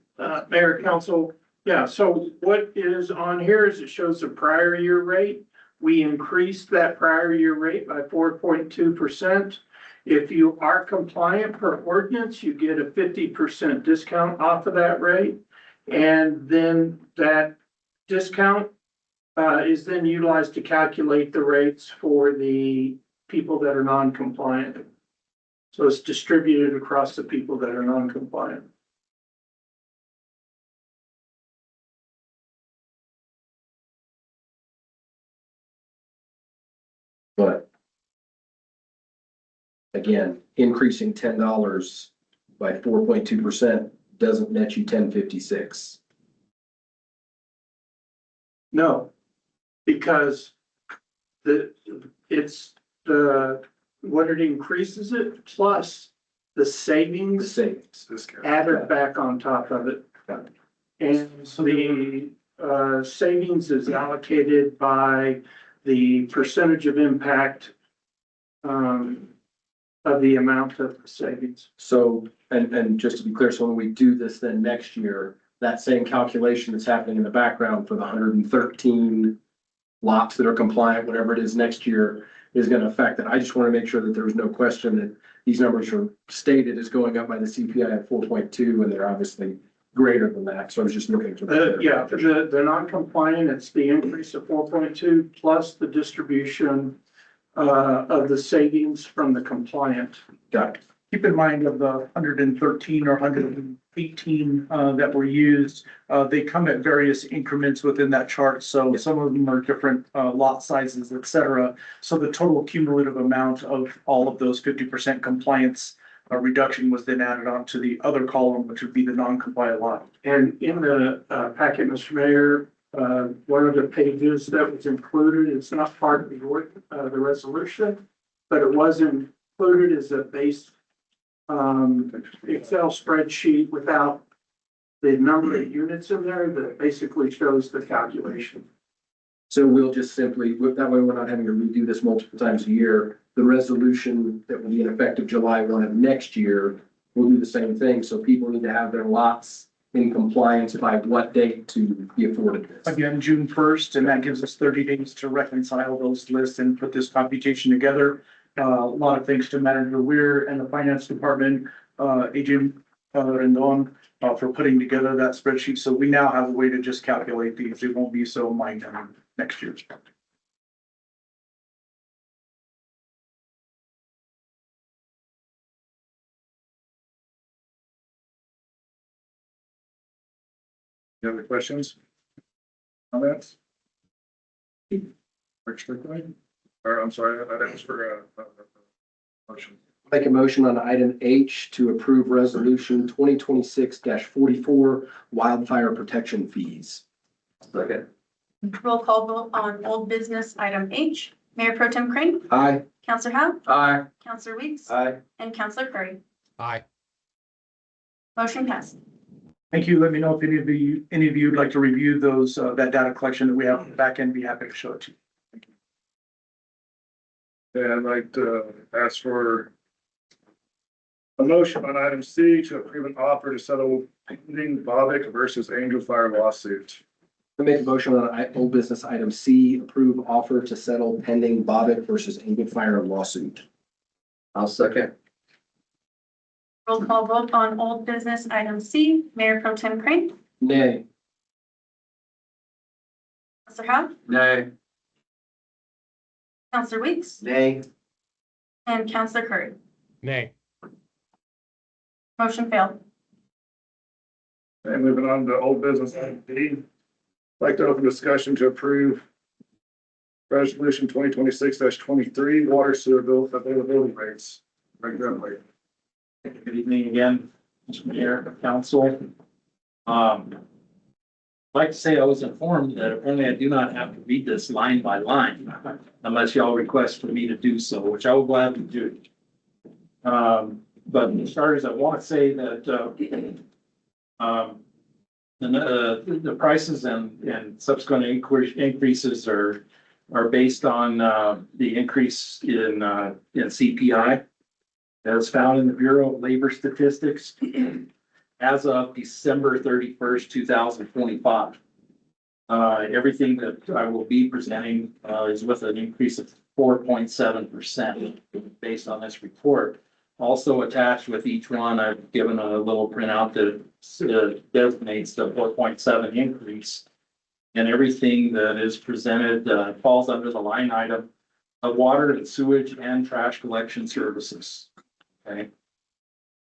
J: Mayor, council, yeah, so what is on here is it shows the prior year rate. We increased that prior year rate by 4.2%. If you are compliant per ordinance, you get a 50% discount off of that rate. And then that discount is then utilized to calculate the rates for the people that are non-compliant. So it's distributed across the people that are non-compliant.
C: But again, increasing $10 by 4.2% doesn't net you $10.56.
J: No, because what it increases it plus the
C: The
J: savings
C: savings.
D: Discount.
J: added back on top of it.
C: Got it.
J: And so the savings is allocated by the percentage of impact of the amount of the savings.
C: So, and just to be clear, so when we do this then next year, that same calculation that's happening in the background for the 113 lots that are compliant, whatever it is next year, is going to affect it. I just want to make sure that there's no question that these numbers are stated as going up by the CPI at 4.2, and they're obviously greater than that. So I was just looking for.
J: Yeah, the non-compliant, it's the increase of 4.2 plus the distribution of the savings from the compliant.
C: Got it.
K: Keep in mind of the 113 or 118 that were used, they come at various increments within that chart. So some of them are different lot sizes, et cetera. So the total cumulative amount of all of those 50% compliance reduction was then added on to the other column, which would be the non-compliant lot.
J: And in the packet, Mr. Mayor, one of the pages that was included, it's not part of the resolution, but it was included as a base Excel spreadsheet without the number of units in there that basically shows the calculation.
C: So we'll just simply, that way we're not having to redo this multiple times a year. The resolution that will be in effect of July 1 of next year will do the same thing. So people need to have their lots in compliance by what date to be afforded this?
K: Again, June 1st, and that gives us 30 days to reconcile those lists and put this computation together. A lot of thanks to Manager Weir and the Finance Department, Agent Rendon, for putting together that spreadsheet. So we now have a way to just calculate these. It won't be so mind next year.
D: Any other questions? Comments? Rick Strickland? Or I'm sorry, that was for, motion.
C: Make a motion on item H to approve resolution 2026-44 wildfire protection fees.
G: Second.
B: Roll call vote on old business item H. Mayor Pro Tem Crane,
C: Aye.
B: Counselor Howe,
G: Aye.
B: Counselor Weeks,
G: Aye.
B: and Counselor Curry.
I: Aye.
B: Motion passed.
K: Thank you. Let me know if any of you would like to review those, that data collection that we have in the back end. Be happy to show it to you.
D: And I'd like to ask for a motion on item C to approve an offer to settle pending Bobick versus Angel Fire lawsuit.
C: I make a motion on old business item C, approve offer to settle pending Bobick versus Angle Fire lawsuit.
G: I'll second.
B: Roll call vote on old business item C. Mayor Pro Tem Crane,
C: Nay.
B: Counselor Howe,
G: Nay.
B: Counselor Weeks,
C: Nay.
B: and Counselor Curry.
I: Nay.
B: Motion failed.
D: And moving on to old business item D. I'd like to open discussion to approve resolution 2026-23 water sewer bill availability rates. Right there, please.
H: Good evening again, Mr. Mayor, Council. I'd like to say I was informed that apparently I do not have to read this line by line unless y'all request for me to do so, which I will gladly do. But for starters, I want to say that the prices and subsequent increases are based on the increase in CPI as found in the Bureau of Labor Statistics as of December 31st, 2025. Everything that I will be presenting is with an increase of 4.7% based on this report. Also attached with each one, I've given a little printout that designates the 4.7 increase. And everything that is presented falls under the line item of water and sewage and trash collection services. Okay.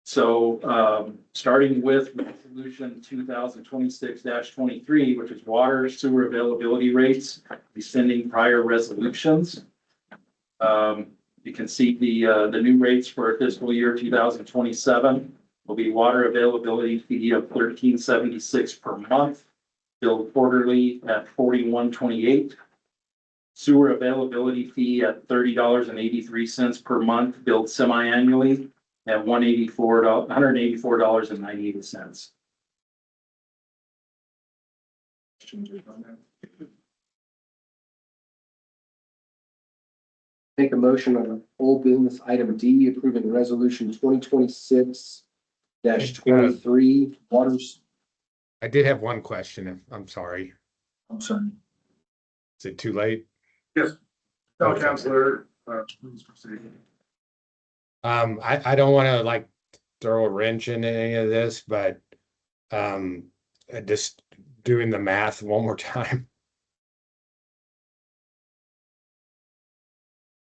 H: So starting with resolution 2026-23, which is water sewer availability rates, rescinding prior resolutions. You can see the new rates for fiscal year 2027 will be water availability fee of $13.76 per month, billed quarterly at $41.28. Sewer availability fee at $30.83 per month, billed semi-annually at $184.98.
C: Make a motion on old business item D, approving resolution 2026-23 waters.
I: I did have one question. I'm sorry.
C: I'm sorry.
I: Is it too late?
D: Yes. No,
I: Okay.
D: Counselor, please proceed.
I: I don't want to like throw a wrench in any of this, but just doing the math one more time.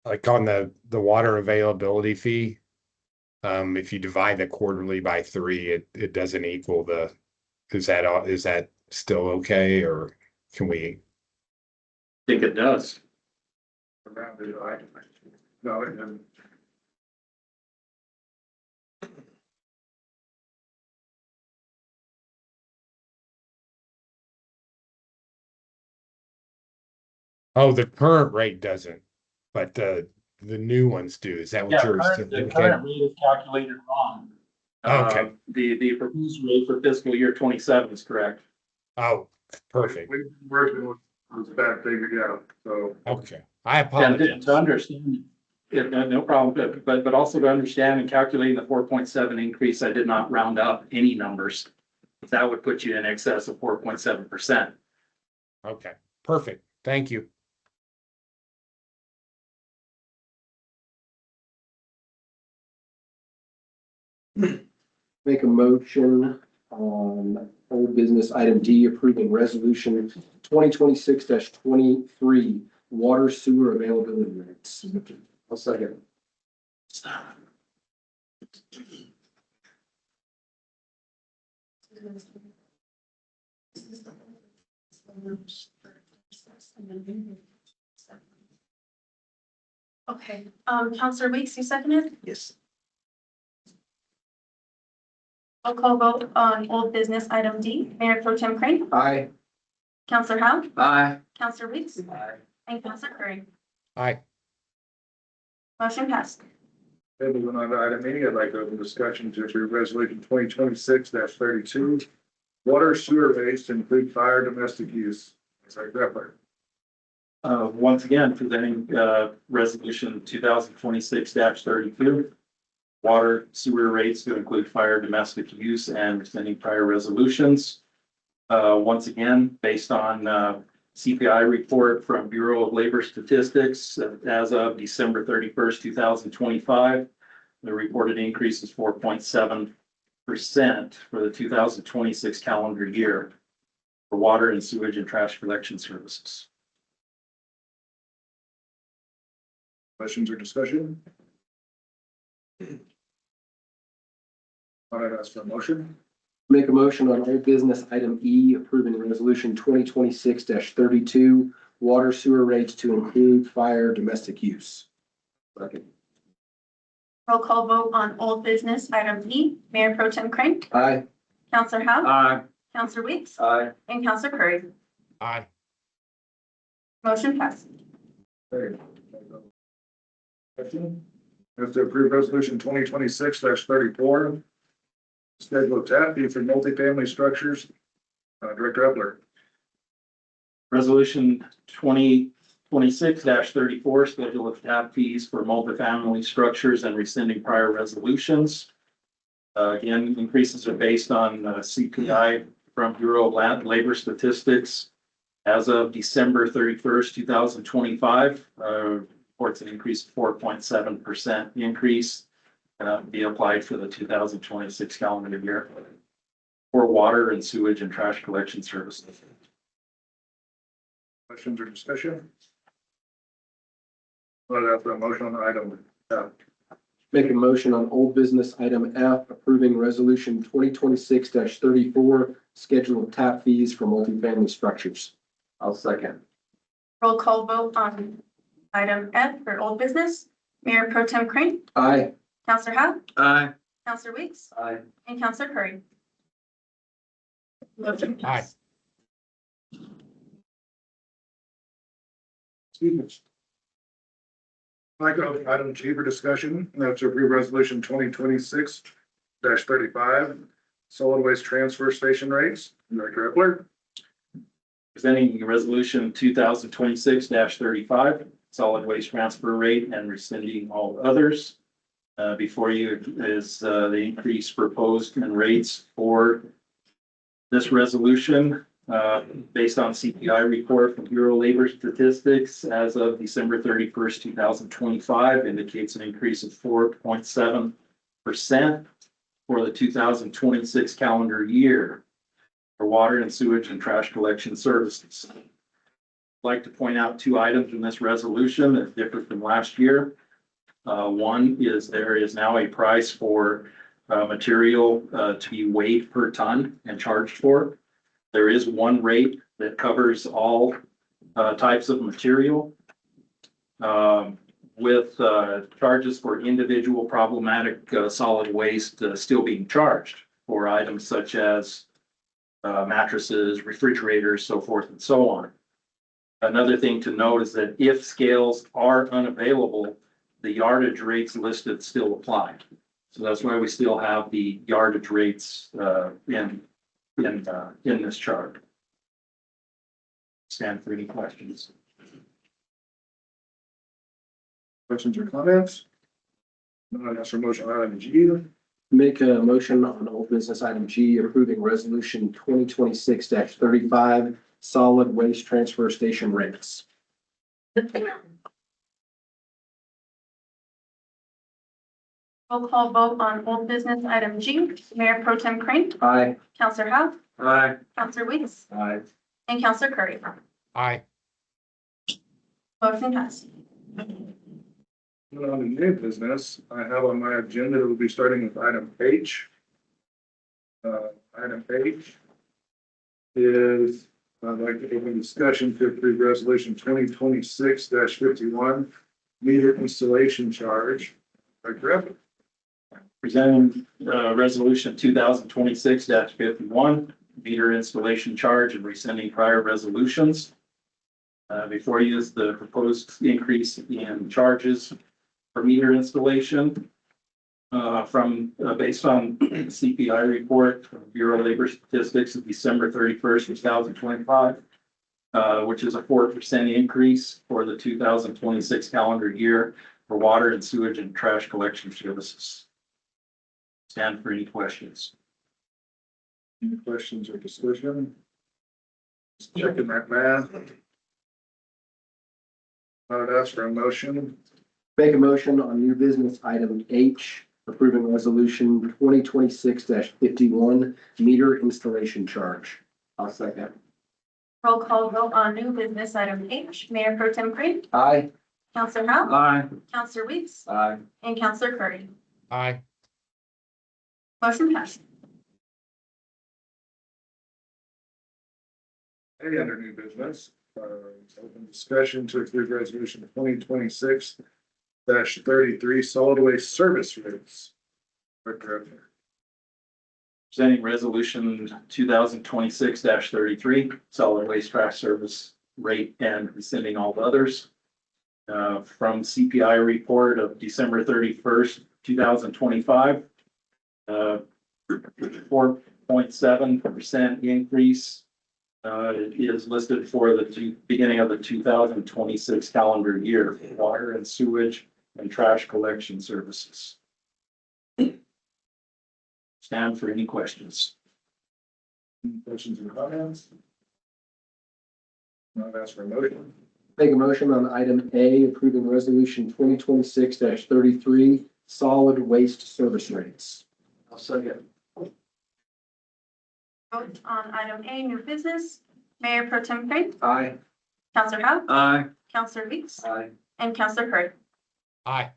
I: Like on the water availability fee, if you divide the quarterly by 3, it doesn't equal is that still okay, or can we?
H: I think it does.
D: Around it, no, it didn't.
I: Oh, the current rate doesn't, but the new ones do. Is that what
H: Yeah,
I: yours?
H: the current rate is calculated wrong.
I: Okay.
H: The proposed rate for fiscal year 27 is correct.
I: Oh, perfect.
D: We've been working with that figure, yeah, so.
I: Okay, I
H: And
I: apologize.
H: to understand, no problem, but also to understand and calculating the 4.7 increase, I did not round up any numbers. That would put you in excess of 4.7%.
I: Okay, perfect. Thank you.
C: Make a motion on old business item D, approving resolution 2026-23 water sewer availability rates.
G: I'll second.
B: Okay, Counselor Weeks, you seconded?
C: Yes.
B: Roll call vote on old business item D. Mayor Pro Tem Crane,
C: Aye.
B: Counselor Howe,
G: Aye.
B: Counselor Weeks,
G: Aye.
B: and Counselor Curry.
I: Aye.
B: Motion passed.
D: Okay, moving on to item E, I'd like to open discussion to approve resolution 2026-32. Water sewer rates to include fire domestic use. Secretary Repler.
H: Once again, presenting, resolution 2026-32. Water sewer rates to include fire domestic use and rescinding prior resolutions. Once again, based on, CPI report from Bureau of Labor Statistics, as of December 31st, 2025, the reported increase is 4.7% for the 2026 calendar year for water and sewage and trash collection services.
D: Questions or discussion? I'd ask for a motion.
C: Make a motion on old business item E, approving resolution 2026-32, water sewer rates to include fire domestic use. Second.
B: Roll call vote on old business item E. Mayor Pro Tem Crane,
C: Aye.
B: Counselor Howe,
G: Aye.
B: Counselor Weeks,
G: Aye.
B: and Counselor Curry.
I: Aye.
B: Motion passed.
D: Okay. Question? Is to approve resolution 2026-34. Schedule of tap fee for multifamily structures. Director Epler.
H: Resolution 2026-34, schedule of tap fees for multifamily structures and rescinding prior resolutions. Again, increases are based on CPI from Bureau of Labor Statistics. As of December 31st, 2025, reports an increase of 4.7% increase. Be applied for the 2026 calendar year for water and sewage and trash collection services.
D: Questions or discussion? I'd ask for a motion on item F.
C: Make a motion on old business item F, approving resolution 2026-34, schedule of tap fees for multifamily structures.
G: I'll second.
B: Roll call vote on item F for old business. Mayor Pro Tem Crane,
C: Aye.
B: Counselor Howe,
G: Aye.
B: Counselor Weeks,
G: Aye.
B: and Counselor Curry. Motion passed.
D: Excuse me. I'd like to open item G for discussion, and that's to approve resolution 2026-35, solid waste transfer station rates. Director Epler.
H: Presenting resolution 2026-35, solid waste transfer rate and rescinding all others. Before you is the increase proposed in rates for this resolution based on CPI report from Bureau of Labor Statistics as of December 31st, 2025, indicates an increase of 4.7% for the 2026 calendar year for water and sewage and trash collection services. I'd like to point out two items in this resolution that differ from last year. One is there is now a price for material to be weighed per ton and charged for. There is one rate that covers all types of material with charges for individual problematic solid waste still being charged for items such as mattresses, refrigerators, so forth and so on. Another thing to note is that if scales are unavailable, the yardage rates listed still apply. So that's why we still have the yardage rates in this chart. Stand for any questions.
D: Questions or comments? I'd ask for a motion on item G.
C: Make a motion on old business item G, approving resolution 2026-35, solid waste transfer station rates.
B: Roll call vote on old business item G. Mayor Pro Tem Crane,
C: Aye.
B: Counselor Howe,
G: Aye.
B: Counselor Weeks,
C: Aye.
B: and Counselor Curry.
I: Aye.
B: Motion passed.
D: Moving on to new business, I have on my agenda, it will be starting with item H. Item H is, I'd like to open discussion to approve resolution 2026-51, meter installation charge. Director Griffin.
H: Presenting, resolution 2026-51, meter installation charge and rescinding prior resolutions. Before you is the proposed increase in charges for meter installation. Based on CPI report from Bureau of Labor Statistics of December 31st, 2025, which is a 4% increase for the 2026 calendar year for water and sewage and trash collection services. Stand for any questions.
D: Any questions or discussion? Just checking that math. I would ask for a motion.
C: Make a motion on new business item H, approving resolution 2026-51, meter installation charge. I'll second.
B: Roll call vote on new business item H. Mayor Pro Tem Crane,
C: Aye.
B: Counselor Howell,
G: Aye.
B: Counselor Weeks,
C: Aye.
B: and Counselor Curry.
I: Aye.
B: Motion passed.
D: Any under new business, open discussion to approve resolution 2026-33, solid waste service rates. Director Griffin.
H: Presenting resolution 2026-33, solid waste trash service rate and rescinding all others. From CPI report of December 31st, 2025. 4.7% increase is listed for the beginning of the 2026 calendar year for water and sewage and trash collection services. Stand for any questions.
D: Any questions or comments? I'd ask for a motion.
C: Make a motion on item A, approving resolution 2026-33, solid waste service rates. I'll second.
B: Vote on item A, new business. Mayor Pro Tem Crane,
C: Aye.
B: Counselor Howell,
G: Aye.
B: Counselor Weeks,
C: Aye.
B: and Counselor Curry.
I: Aye.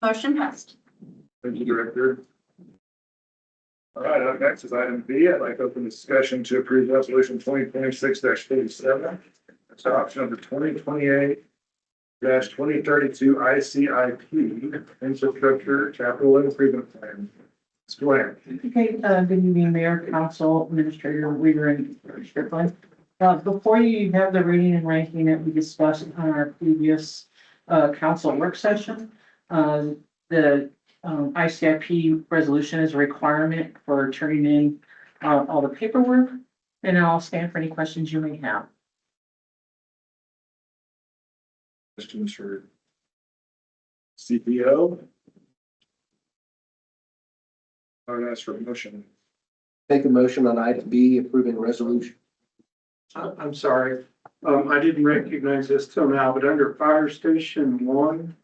B: Motion passed.
D: Thank you, Director. All right, up next is item B. I'd like to open discussion to approve resolution 2026-47, adoption of the 2028-2032 ICIP infrastructure capital improvement plan. Ms. Blair.
L: Okay, good evening, Mayor, Council, Administrator Weaver, and Strickland. Before you have the rating and ranking that we discussed on our previous council work session, the ICIP resolution is a requirement for turning in all the paperwork, and I'll stand for any questions you may have.
D: Questions for CPO? I would ask for a motion.
C: Make a motion on item B, approving resolution.
J: I'm sorry, I didn't recognize this till now, but under Fire Station 1,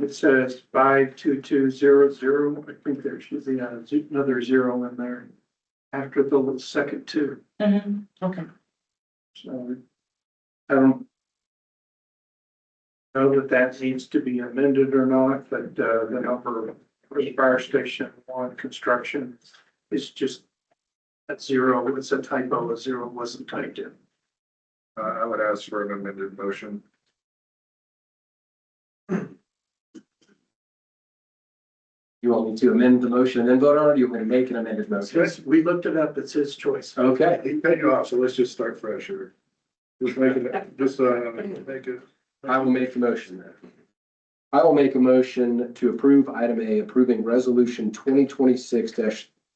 J: it says 52200. I think there should be another zero in there after the second two.
L: Okay.
J: So I don't know that needs to be amended or not, but the number for the Fire Station 1 construction is just at zero. It's a typo. A zero wasn't typed in.
D: I would ask for an amended motion.
C: You want me to amend the motion and then vote on it, or you want me to make an amended motion?
J: Yes, we looked it up. It's his choice.
C: Okay.
D: He cut you off, so let's just start fresh here. Just make it, make it.
C: I will make the motion then. I will make a motion to approve item A, approving resolution 2026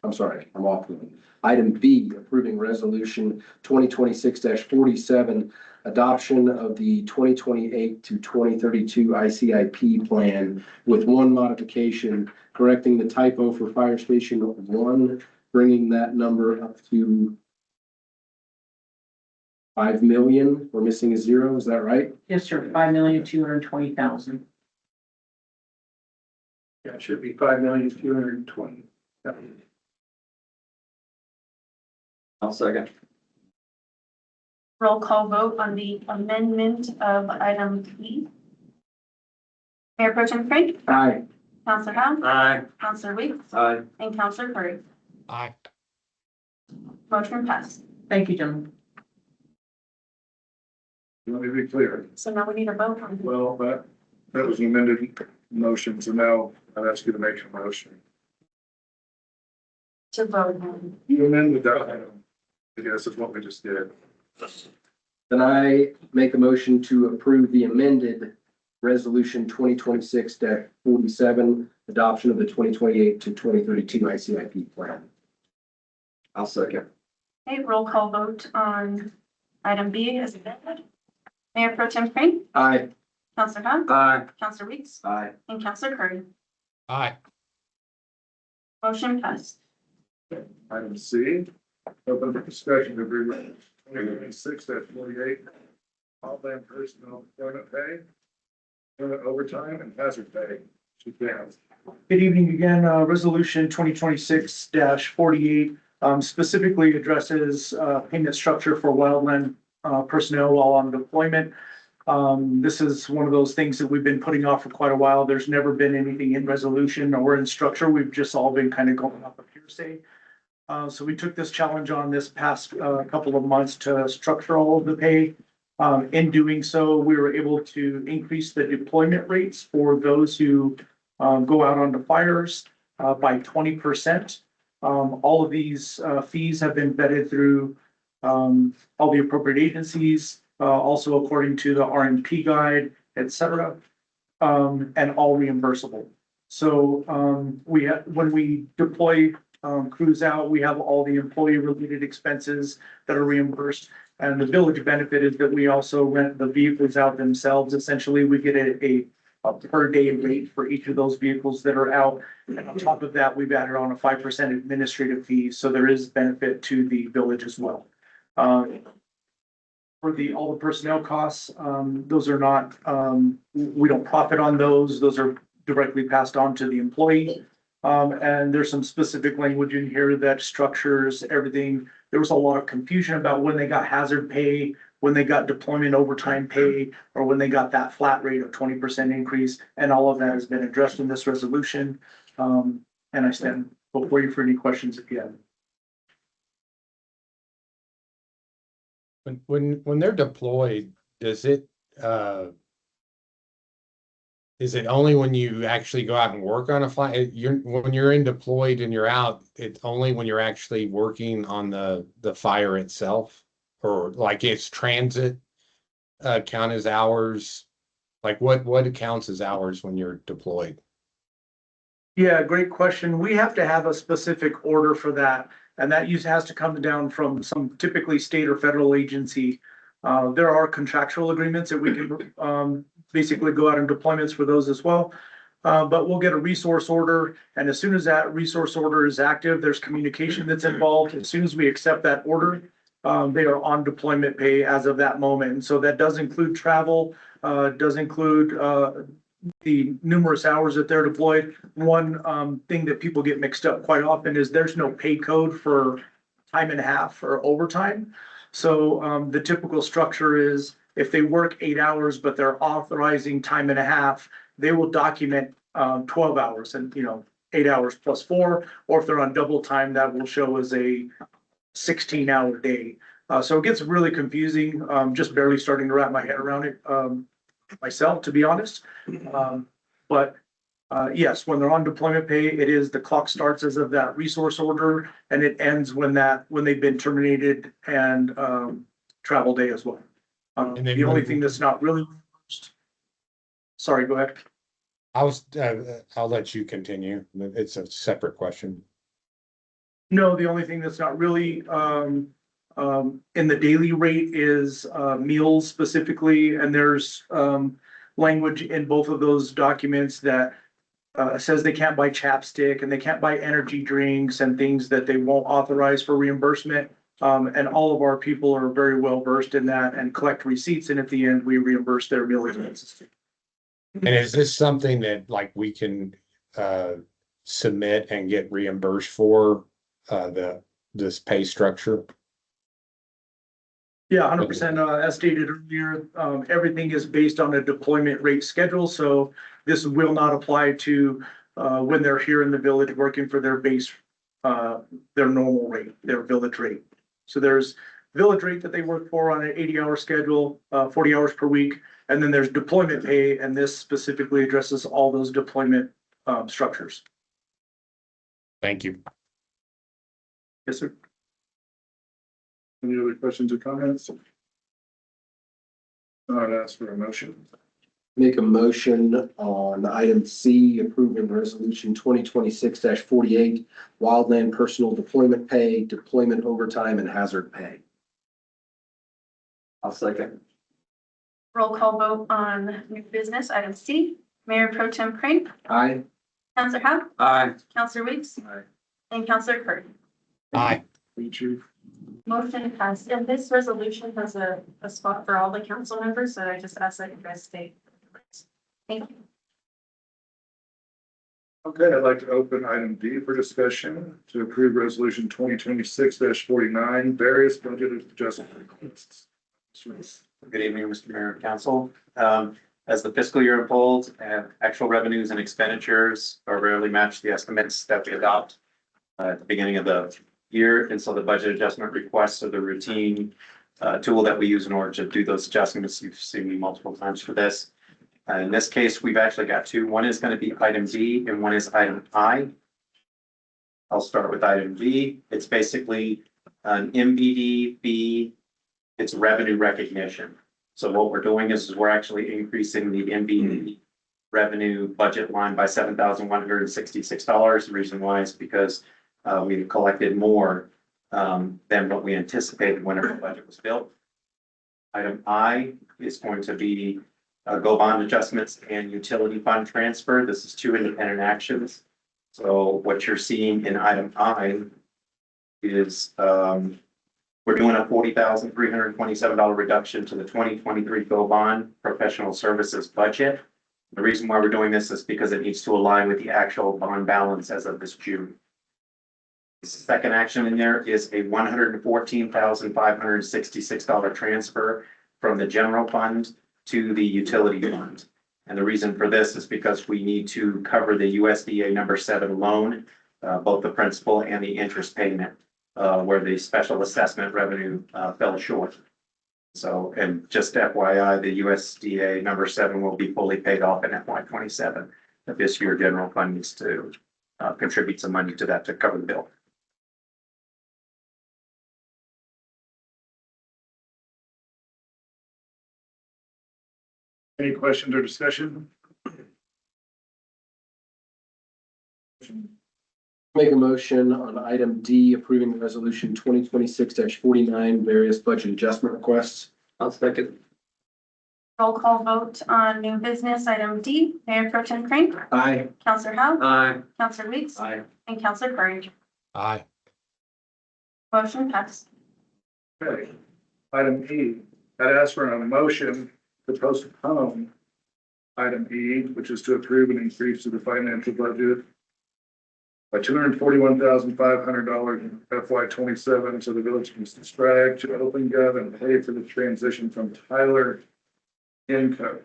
C: I'm sorry, I'm off one. Item B, approving resolution 2026-47, adoption of the 2028 to 2032 ICIP plan with one modification, correcting the typo for Fire Station 1, bringing that number up to 5 million. We're missing a zero, is that right?
L: Yes, sir, 5,220,000.
J: Yeah, it should be 5,220,000.
G: I'll second.
B: Roll call vote on the amendment of item B. Mayor Pro Tem Crane,
C: Aye.
B: Counselor Howell,
G: Aye.
B: Counselor Weeks,
G: Aye.
B: and Counselor Curry.
I: Aye.
B: Motion passed.
L: Thank you, gentlemen.
D: Let me be clear.
B: So now we need a vote on.
D: Well, that was an amended motion, so now I'd ask you to make a motion.
B: To vote on.
D: You amended that item. I guess is what we just did.
C: Then I make a motion to approve the amended resolution 2026-47, adoption of the 2028 to 2032 ICIP plan.
A: I'll second.
B: Okay, roll call vote on item B as amended. Mayor Pro Tem Crane,
C: Aye.
B: Counselor Hahn,
G: Aye.
B: Counselor Weeks,
C: Aye.
B: and Counselor Curry.
I: Aye.
B: Motion passed.
D: Item C, open for discussion of agreement 2026-48, all land personnel employment pay, employment overtime and hazard pay. She can.
K: Good evening again. Resolution 2026-48 specifically addresses payment structure for wildland personnel while on deployment. This is one of those things that we've been putting off for quite a while. There's never been anything in resolution or in structure. We've just all been kind of going off of hearsay. So we took this challenge on this past couple of months to structure all of the pay. In doing so, we were able to increase the deployment rates for those who go out onto fires by 20%. All of these fees have been vetted through all the appropriate agencies, also according to the RMP guide, et cetera, and all reimbursable. So when we deploy crews out, we have all the employee related expenses that are reimbursed. And the village benefit is that we also rent the vehicles out themselves. Essentially, we get a per day rate for each of those vehicles that are out. And on top of that, we've added on a 5% administrative fee. So there is benefit to the village as well. For all the personnel costs, those are not, we don't profit on those. Those are directly passed on to the employee. And there's some specific language in here that structures everything. There was a lot of confusion about when they got hazard pay, when they got deployment overtime pay, or when they got that flat rate of 20% increase. And all of that has been addressed in this resolution. And I stand before you for any questions if you have.
I: When they're deployed, does it, is it only when you actually go out and work on a flight? When you're in deployed and you're out, it's only when you're actually working on the fire itself? Or like it's transit count as hours? Like what counts as hours when you're deployed?
K: Yeah, great question. We have to have a specific order for that. And that has to come down from some typically state or federal agency. There are contractual agreements that we can basically go out on deployments for those as well. But we'll get a resource order. And as soon as that resource order is active, there's communication that's involved. As soon as we accept that order, they are on deployment pay as of that moment. And so that does include travel, does include the numerous hours that they're deployed. One thing that people get mixed up quite often is there's no pay code for time and a half or overtime. So the typical structure is if they work 8 hours, but they're authorizing time and a half, they will document 12 hours and, 8 hours plus 4, or if they're on double time, that will show as a 16-hour day. So it gets really confusing. Just barely starting to wrap my head around it myself, to be honest. But yes, when they're on deployment pay, it is the clock starts as of that resource order, and it ends when they've been terminated and travel day as well. The only thing that's not really, sorry, go ahead.
I: I'll let you continue. It's a separate question.
K: No, the only thing that's not really in the daily rate is meals specifically, and there's language in both of those documents that says they can't buy chapstick and they can't buy energy drinks and things that they won't authorize for reimbursement. And all of our people are very well versed in that and collect receipts, and at the end, we reimburse their meal expenses.
I: And is this something that like we can submit and get reimbursed for this pay structure?
K: Yeah, 100%. As stated earlier, everything is based on a deployment rate schedule. So this will not apply to when they're here in the village working for their base, their normal rate, their village rate. So there's village rate that they work for on an 80-hour schedule, 40 hours per week. And then there's deployment pay, and this specifically addresses all those deployment structures.
I: Thank you.
K: Yes, sir.
D: Any other questions or comments? I'd ask for a motion.
C: Make a motion on item C, approving resolution 2026-48, wildland personal deployment pay, deployment overtime, and hazard pay.
G: I'll second.
B: Roll call vote on new business, item C. Mayor Pro Tem Crane,
C: Aye.
B: Counselor Howard,
G: Aye.
B: Counselor Weeks,
D: Aye.
B: and Counselor Curry.
I: Aye.
D: Thank you.
B: Motion passed. And this resolution has a spot for all the council members, so I just ask that you guys stay. Thank you.
D: Okay, I'd like to open item D for discussion to approve resolution 2026-49, various budget adjustment requests.
M: Good evening, Mr. Mayor and Council. As the fiscal year unfolds, actual revenues and expenditures are rarely match the estimates that we adopt at the beginning of the year. And so the budget adjustment requests are the routine tool that we use in order to do those adjustments. You've seen me multiple times for this. In this case, we've actually got two. One is going to be item D and one is item I. I'll start with item D. It's basically an MVD fee. It's revenue recognition. So what we're doing is we're actually increasing the MVD revenue budget line by $7,166. The reason why is because we collected more than what we anticipated whenever the budget was built. Item I is going to be go bond adjustments and utility fund transfer. This is two independent actions. So what you're seeing in item I is we're doing a $40,327 reduction to the 2023 go bond professional services budget. The reason why we're doing this is because it needs to align with the actual bond balance as of this June. The second action in there is a $114,566 transfer from the general fund to the utility fund. And the reason for this is because we need to cover the USDA number 7 loan, both the principal and the interest payment, where the special assessment revenue fell short. So, and just FYI, the USDA number 7 will be fully paid off in FY27. But this year, general fund needs to contribute some money to that to cover the bill.
D: Any questions or discussion?
C: Make a motion on item D, approving resolution 2026-49, various budget adjustment requests.
G: I'll second.
B: Roll call vote on new business, item D. Mayor Pro Tem Crane,
C: Aye.
B: Counselor Howard,
G: Aye.
B: Counselor Weeks,
C: Aye.
B: and Counselor Curry.
I: Aye.
B: Motion passed.
D: Okay. Item E, I'd ask for a motion to postpone item E, which is to approve an increase to the financial budget by $241,500 in FY27 so the village can subscribe to OpenGov and pay for the transition from Tyler income.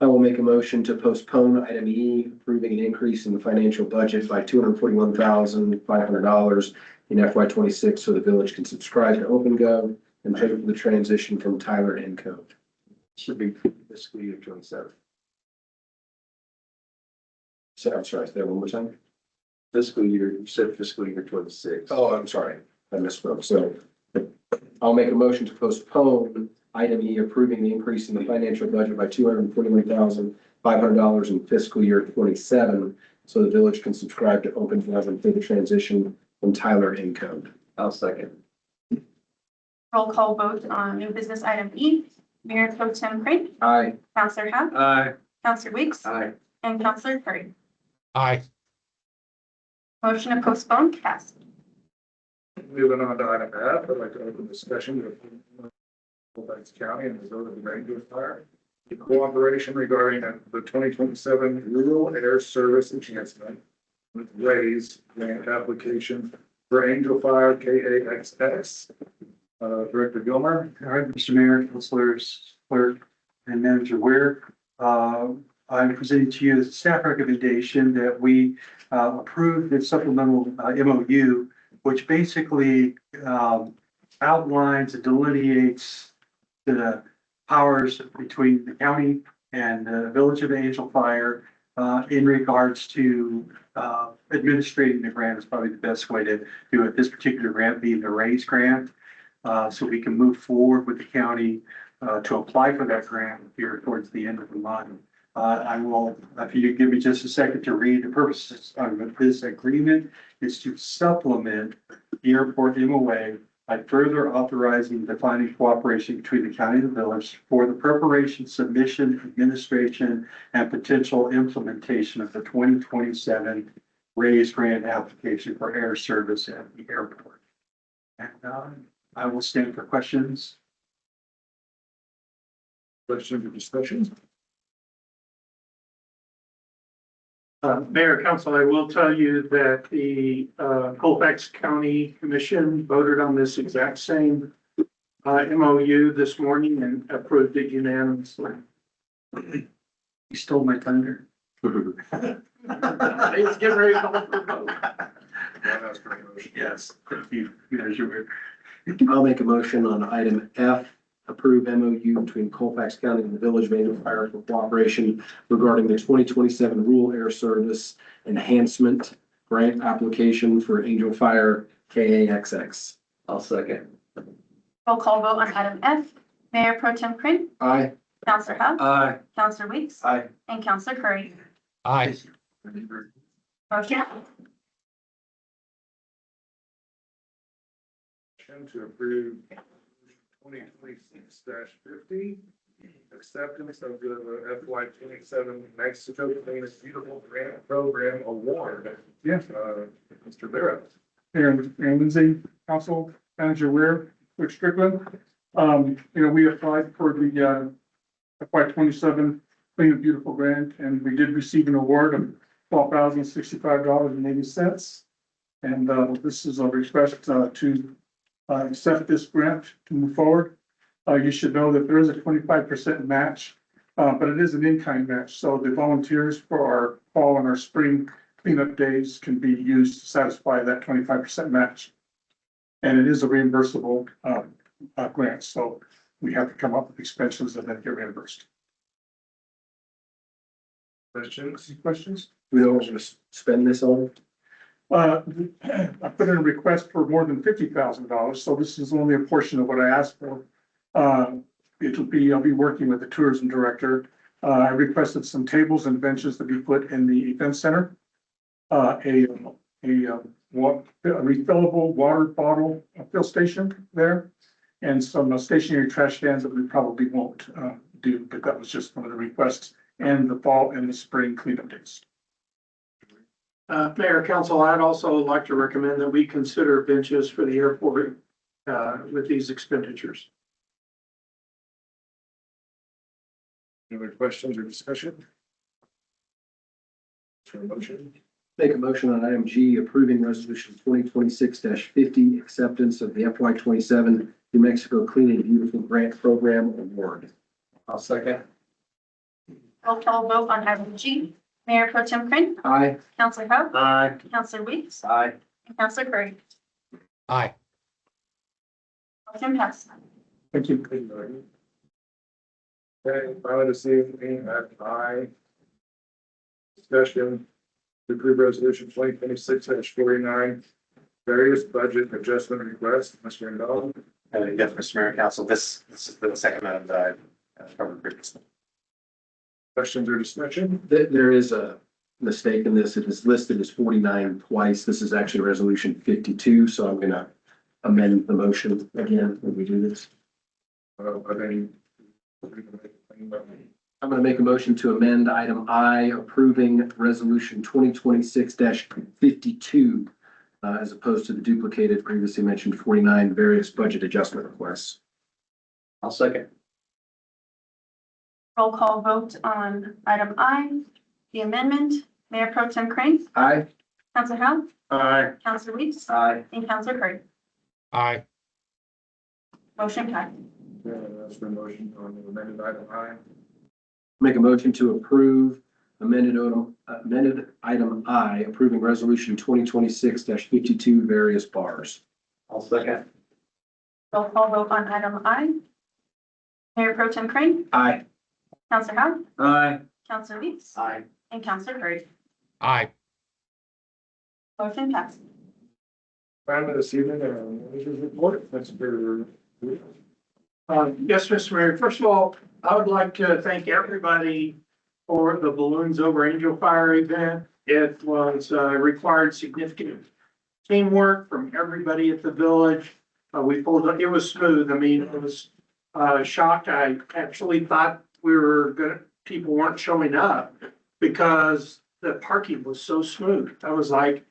C: I will make a motion to postpone item E, approving an increase in the financial budget by $241,500 in FY26 so the village can subscribe to OpenGov and pay for the transition from Tyler Encode.
G: Should be fiscal year 27.
C: So I'm sorry, say that one more time.
G: Fiscal year, you said fiscal year 26.
C: Oh, I'm sorry. I misspoke. So I'll make a motion to postpone item E, approving the increase in the financial budget by $241,500 in fiscal year 27 so the village can subscribe to OpenGov and pay the transition from Tyler Encode.
G: I'll second.
B: Roll call vote on new business, item E. Mayor Pro Tem Crane,
C: Aye.
B: Counselor Howard,
G: Aye.
B: Counselor Weeks,
G: Aye.
B: and Counselor Curry.
I: Aye.
B: Motion to postpone passed.
D: Moving on to item F, I'd like to open discussion with Fairfax County and the Zoning Ranger Fire. The cooperation regarding the 2027 Rural Air Service Enhancement with RAISE grant application for Angel Fire KAXX. Director Gilmer.
F: All right, Mr. Mayor, councilors, clerk, and manager Weir. I'm presenting to you as a staff recommendation that we approve the supplemental MOU which basically outlines and delineates the powers between the county and the Village of Angel Fire in regards to administrating the grant is probably the best way to do it. This particular grant being the RAISE grant. So we can move forward with the county to apply for that grant here towards the end of the month. I will, if you give me just a second to read, the purposes of this agreement is to supplement the airport MOA by further authorizing the defining cooperation between the county and the village for the preparation, submission, administration, and potential implementation of the 2027 RAISE grant application for air service at the airport. And I will stand for questions.
D: Questions or discussions?
J: Mayor, Council, I will tell you that the Colfax County Commission voted on this exact same MOU this morning and approved it unanimously.
F: You stole my thunder.
J: It's getting ready to call for a vote.
D: One ask for a motion.
F: Yes, thank you. Measure.
C: I'll make a motion on item F, approve MOU between Colfax County and the Village of Angel Fire for cooperation regarding the 2027 Rural Air Service Enhancement Grant Application for Angel Fire KAXX.
A: I'll second.
B: Roll call vote on item F. Mayor Pro Tem Crane,
C: Aye.
B: Counselor Howell,
G: Aye.
B: Counselor Weeks,
C: Aye.
B: and Counselor Curry.
I: Aye.
B: Motion.
D: To approve 2026-50, acceptance of the FY 27 Mexico Clean and Beautiful Grant Program Award.
K: Yes.
D: Mr. Barrett.
K: Aaron Lindsay, Council Manager Ware, Rick Strickland. We applied for the FY 27 Clean and Beautiful Grant, and we did receive an award of $12,065.80. And this is a request to accept this grant to move forward. You should know that there is a 25% match, but it is an in-kind match. So the volunteers for our fall and our spring cleanup days can be used to satisfy that 25% match. And it is a reimbursable grant, so we have to come up with expenses and then get reimbursed.
D: Questions?
K: Any questions?
C: We don't want to spend this on.
K: I put in a request for more than $50,000, so this is only a portion of what I asked for. I'll be working with the tourism director. I requested some tables and benches to be put in the event center. A refillable water bottle fill station there, and some stationary trash cans that we probably won't do, but that was just one of the requests, and the fall and the spring cleanup days.
J: Mayor, Council, I'd also like to recommend that we consider benches for the airport with these expenditures.
D: Any other questions or discussion? Motion.
C: Make a motion on item G, approving resolution 2026-50, acceptance of the FY 27 New Mexico Clean and Beautiful Grant Program Award.
A: I'll second.
B: Roll call vote on item G. Mayor Pro Tem Crane,
C: Aye.
B: Counselor Howell,
G: Aye.
B: Counselor Weeks,
A: Aye.
B: and Counselor Curry.
I: Aye.
B: Motion passed.
K: Thank you.
D: Okay, finally this evening at discussion to approve resolution 2026-49, various budget adjustment requests. Mr. Randall.
M: Yes, Mr. Mayor, Council, this is the second item that I covered previously.
D: Questions or discussion?
C: There is a mistake in this. It is listed as 49 twice. This is actually resolution 52, so I'm gonna amend the motion again when we do this.
D: I think.
C: I'm gonna make a motion to amend item I, approving resolution 2026-52, as opposed to the duplicated previously mentioned 49 various budget adjustment requests.
A: I'll second.
B: Roll call vote on item I, the amendment. Mayor Pro Tem Crane,
C: Aye.
B: Counselor Howell,
D: Aye.
B: Counselor Weeks,
A: Aye.
B: and Counselor Curry.
I: Aye.
B: Motion passed.
D: Yeah, that's the motion on the amended item I.
C: Make a motion to approve amended item I, approving resolution 2026-52, various bars.
M: I'll second.
B: Roll call vote on item I. Mayor Pro Tem Crane,
C: Aye.
B: Counselor Howard,
G: Aye.
B: Counselor Weeks,
M: Aye.
B: and Counselor Hurd.
I: Aye.
B: Motion passed.
D: Finally, this evening, manager's report, that's for.
J: Yes, Mr. Mayor. First of all, I would like to thank everybody for the Balloons Over Angel Fire event. It was, required significant teamwork from everybody at the village. We pulled, it was smooth. I mean, it was, shocked. I actually thought people weren't showing up because the parking was so smooth. I was like,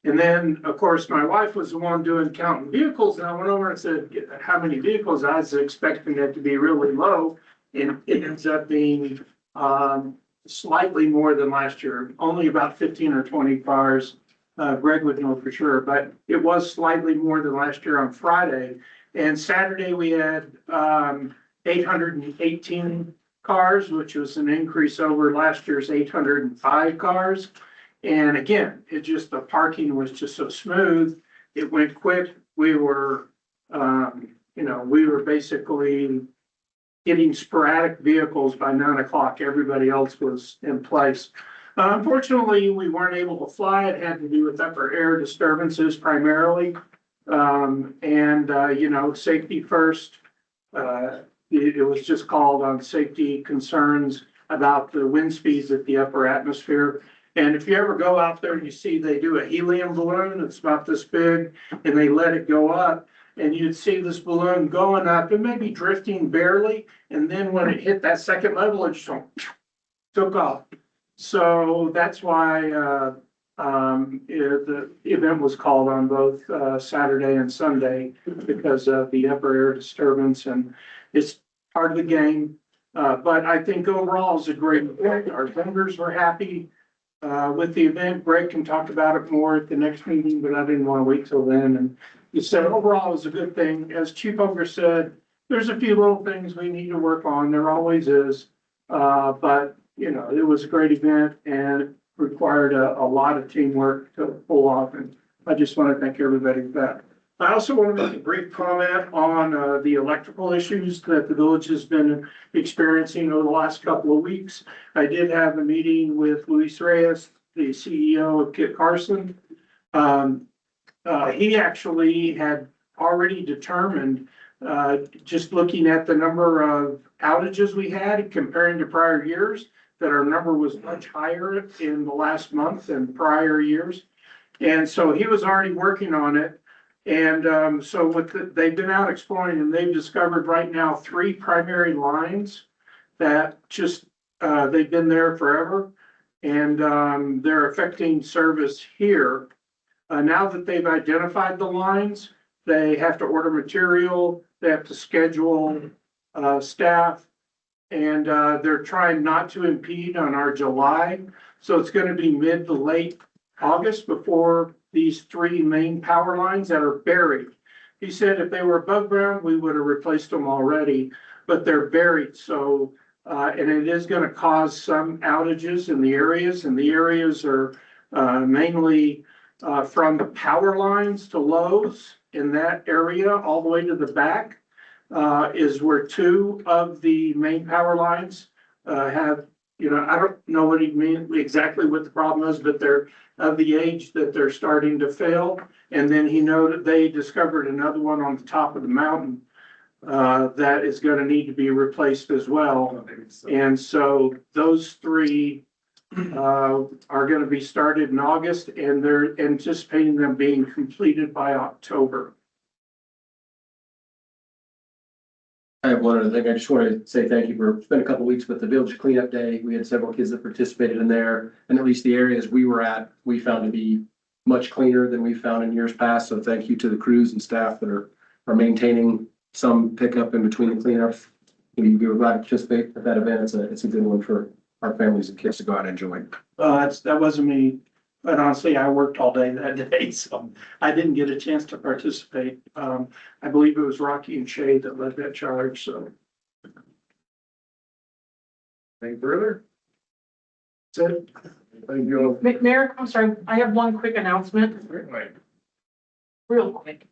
J: and then, of course, my wife was the one counting vehicles, and I went over and said, how many vehicles? I was expecting it to be really low, and it ends up being slightly more than last year, only about 15 or 20 cars. Greg would know for sure, but it was slightly more than last year on Friday. And Saturday, we had 818 cars, which was an increase over last year's 805 cars. And again, the parking was just so smooth. It went quick. We were, we were basically getting sporadic vehicles by 9 o'clock. Everybody else was in place. Unfortunately, we weren't able to fly. It had to do with upper air disturbances primarily. Safety first. It was just called on safety concerns about the wind speeds at the upper atmosphere. And if you ever go out there and you see they do a helium balloon, it's about this big, and they let it go up, and you'd see this balloon going up and maybe drifting barely. And then when it hit that second level, it just took off. So that's why the event was called on both Saturday and Sunday because of the upper air disturbance, and it's part of the game. But I think overall it's a great event. Our vendors were happy with the event. Greg can talk about it more at the next meeting, but I didn't want to wait till then. And he said overall it was a good thing. As Chief Ogre said, there's a few little things we need to work on. There always is. But it was a great event and it required a lot of teamwork to pull off. And I just want to thank everybody for that. I also want to make a brief comment on the electrical issues that the village has been experiencing over the last couple of weeks. I did have a meeting with Luis Reyes, the CEO of Kit Carson. He actually had already determined, just looking at the number of outages we had and comparing to prior years, that our number was much higher in the last month than prior years. And so he was already working on it. And so they've been out exploring, and they've discovered right now 3 primary lines that just, they've been there forever. And they're affecting service here. Now that they've identified the lines, they have to order material, they have to schedule staff, and they're trying not to impede on our July. So it's going to be mid to late August before these 3 main power lines that are buried. He said if they were above ground, we would have replaced them already, but they're buried. So, and it is going to cause some outages in the areas, and the areas are mainly from the power lines to Lowe's in that area all the way to the back. Is where 2 of the main power lines have, I don't know what he means exactly what the problem is, but they're of the age that they're starting to fail. And then he noted they discovered another one on the top of the mountain that is going to need to be replaced as well. And so those 3 are going to be started in August, and they're anticipating them being completed by October.
C: I have one other thing. I just want to say thank you for spending a couple of weeks with the village cleanup day. We had several kids that participated in there, and at least the areas we were at, we found to be much cleaner than we found in years past. So thank you to the crews and staff that are maintaining some pickup in between the cleanups. We were glad to participate at that event. It's a good one for our families and kids to go out and enjoy.
J: That wasn't me, but honestly, I worked all day that day, so I didn't get a chance to participate. I believe it was Rocky and Shay that led that charge, so.
D: Anything further? That's it. Thank you.
L: Mayor, I'm sorry, I have one quick announcement,
D: Right.
L: real quick.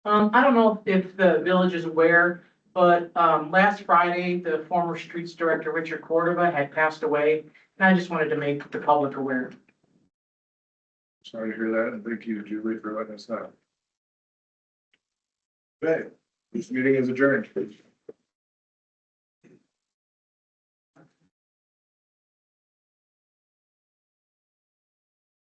L: I don't know if the village is aware, but, last Friday, the former streets director, Richard Cordova, had passed away. And I just wanted to make the public aware.
D: Sorry to hear that, and thank you, Julie, for letting us know. Okay, this meeting is adjourned.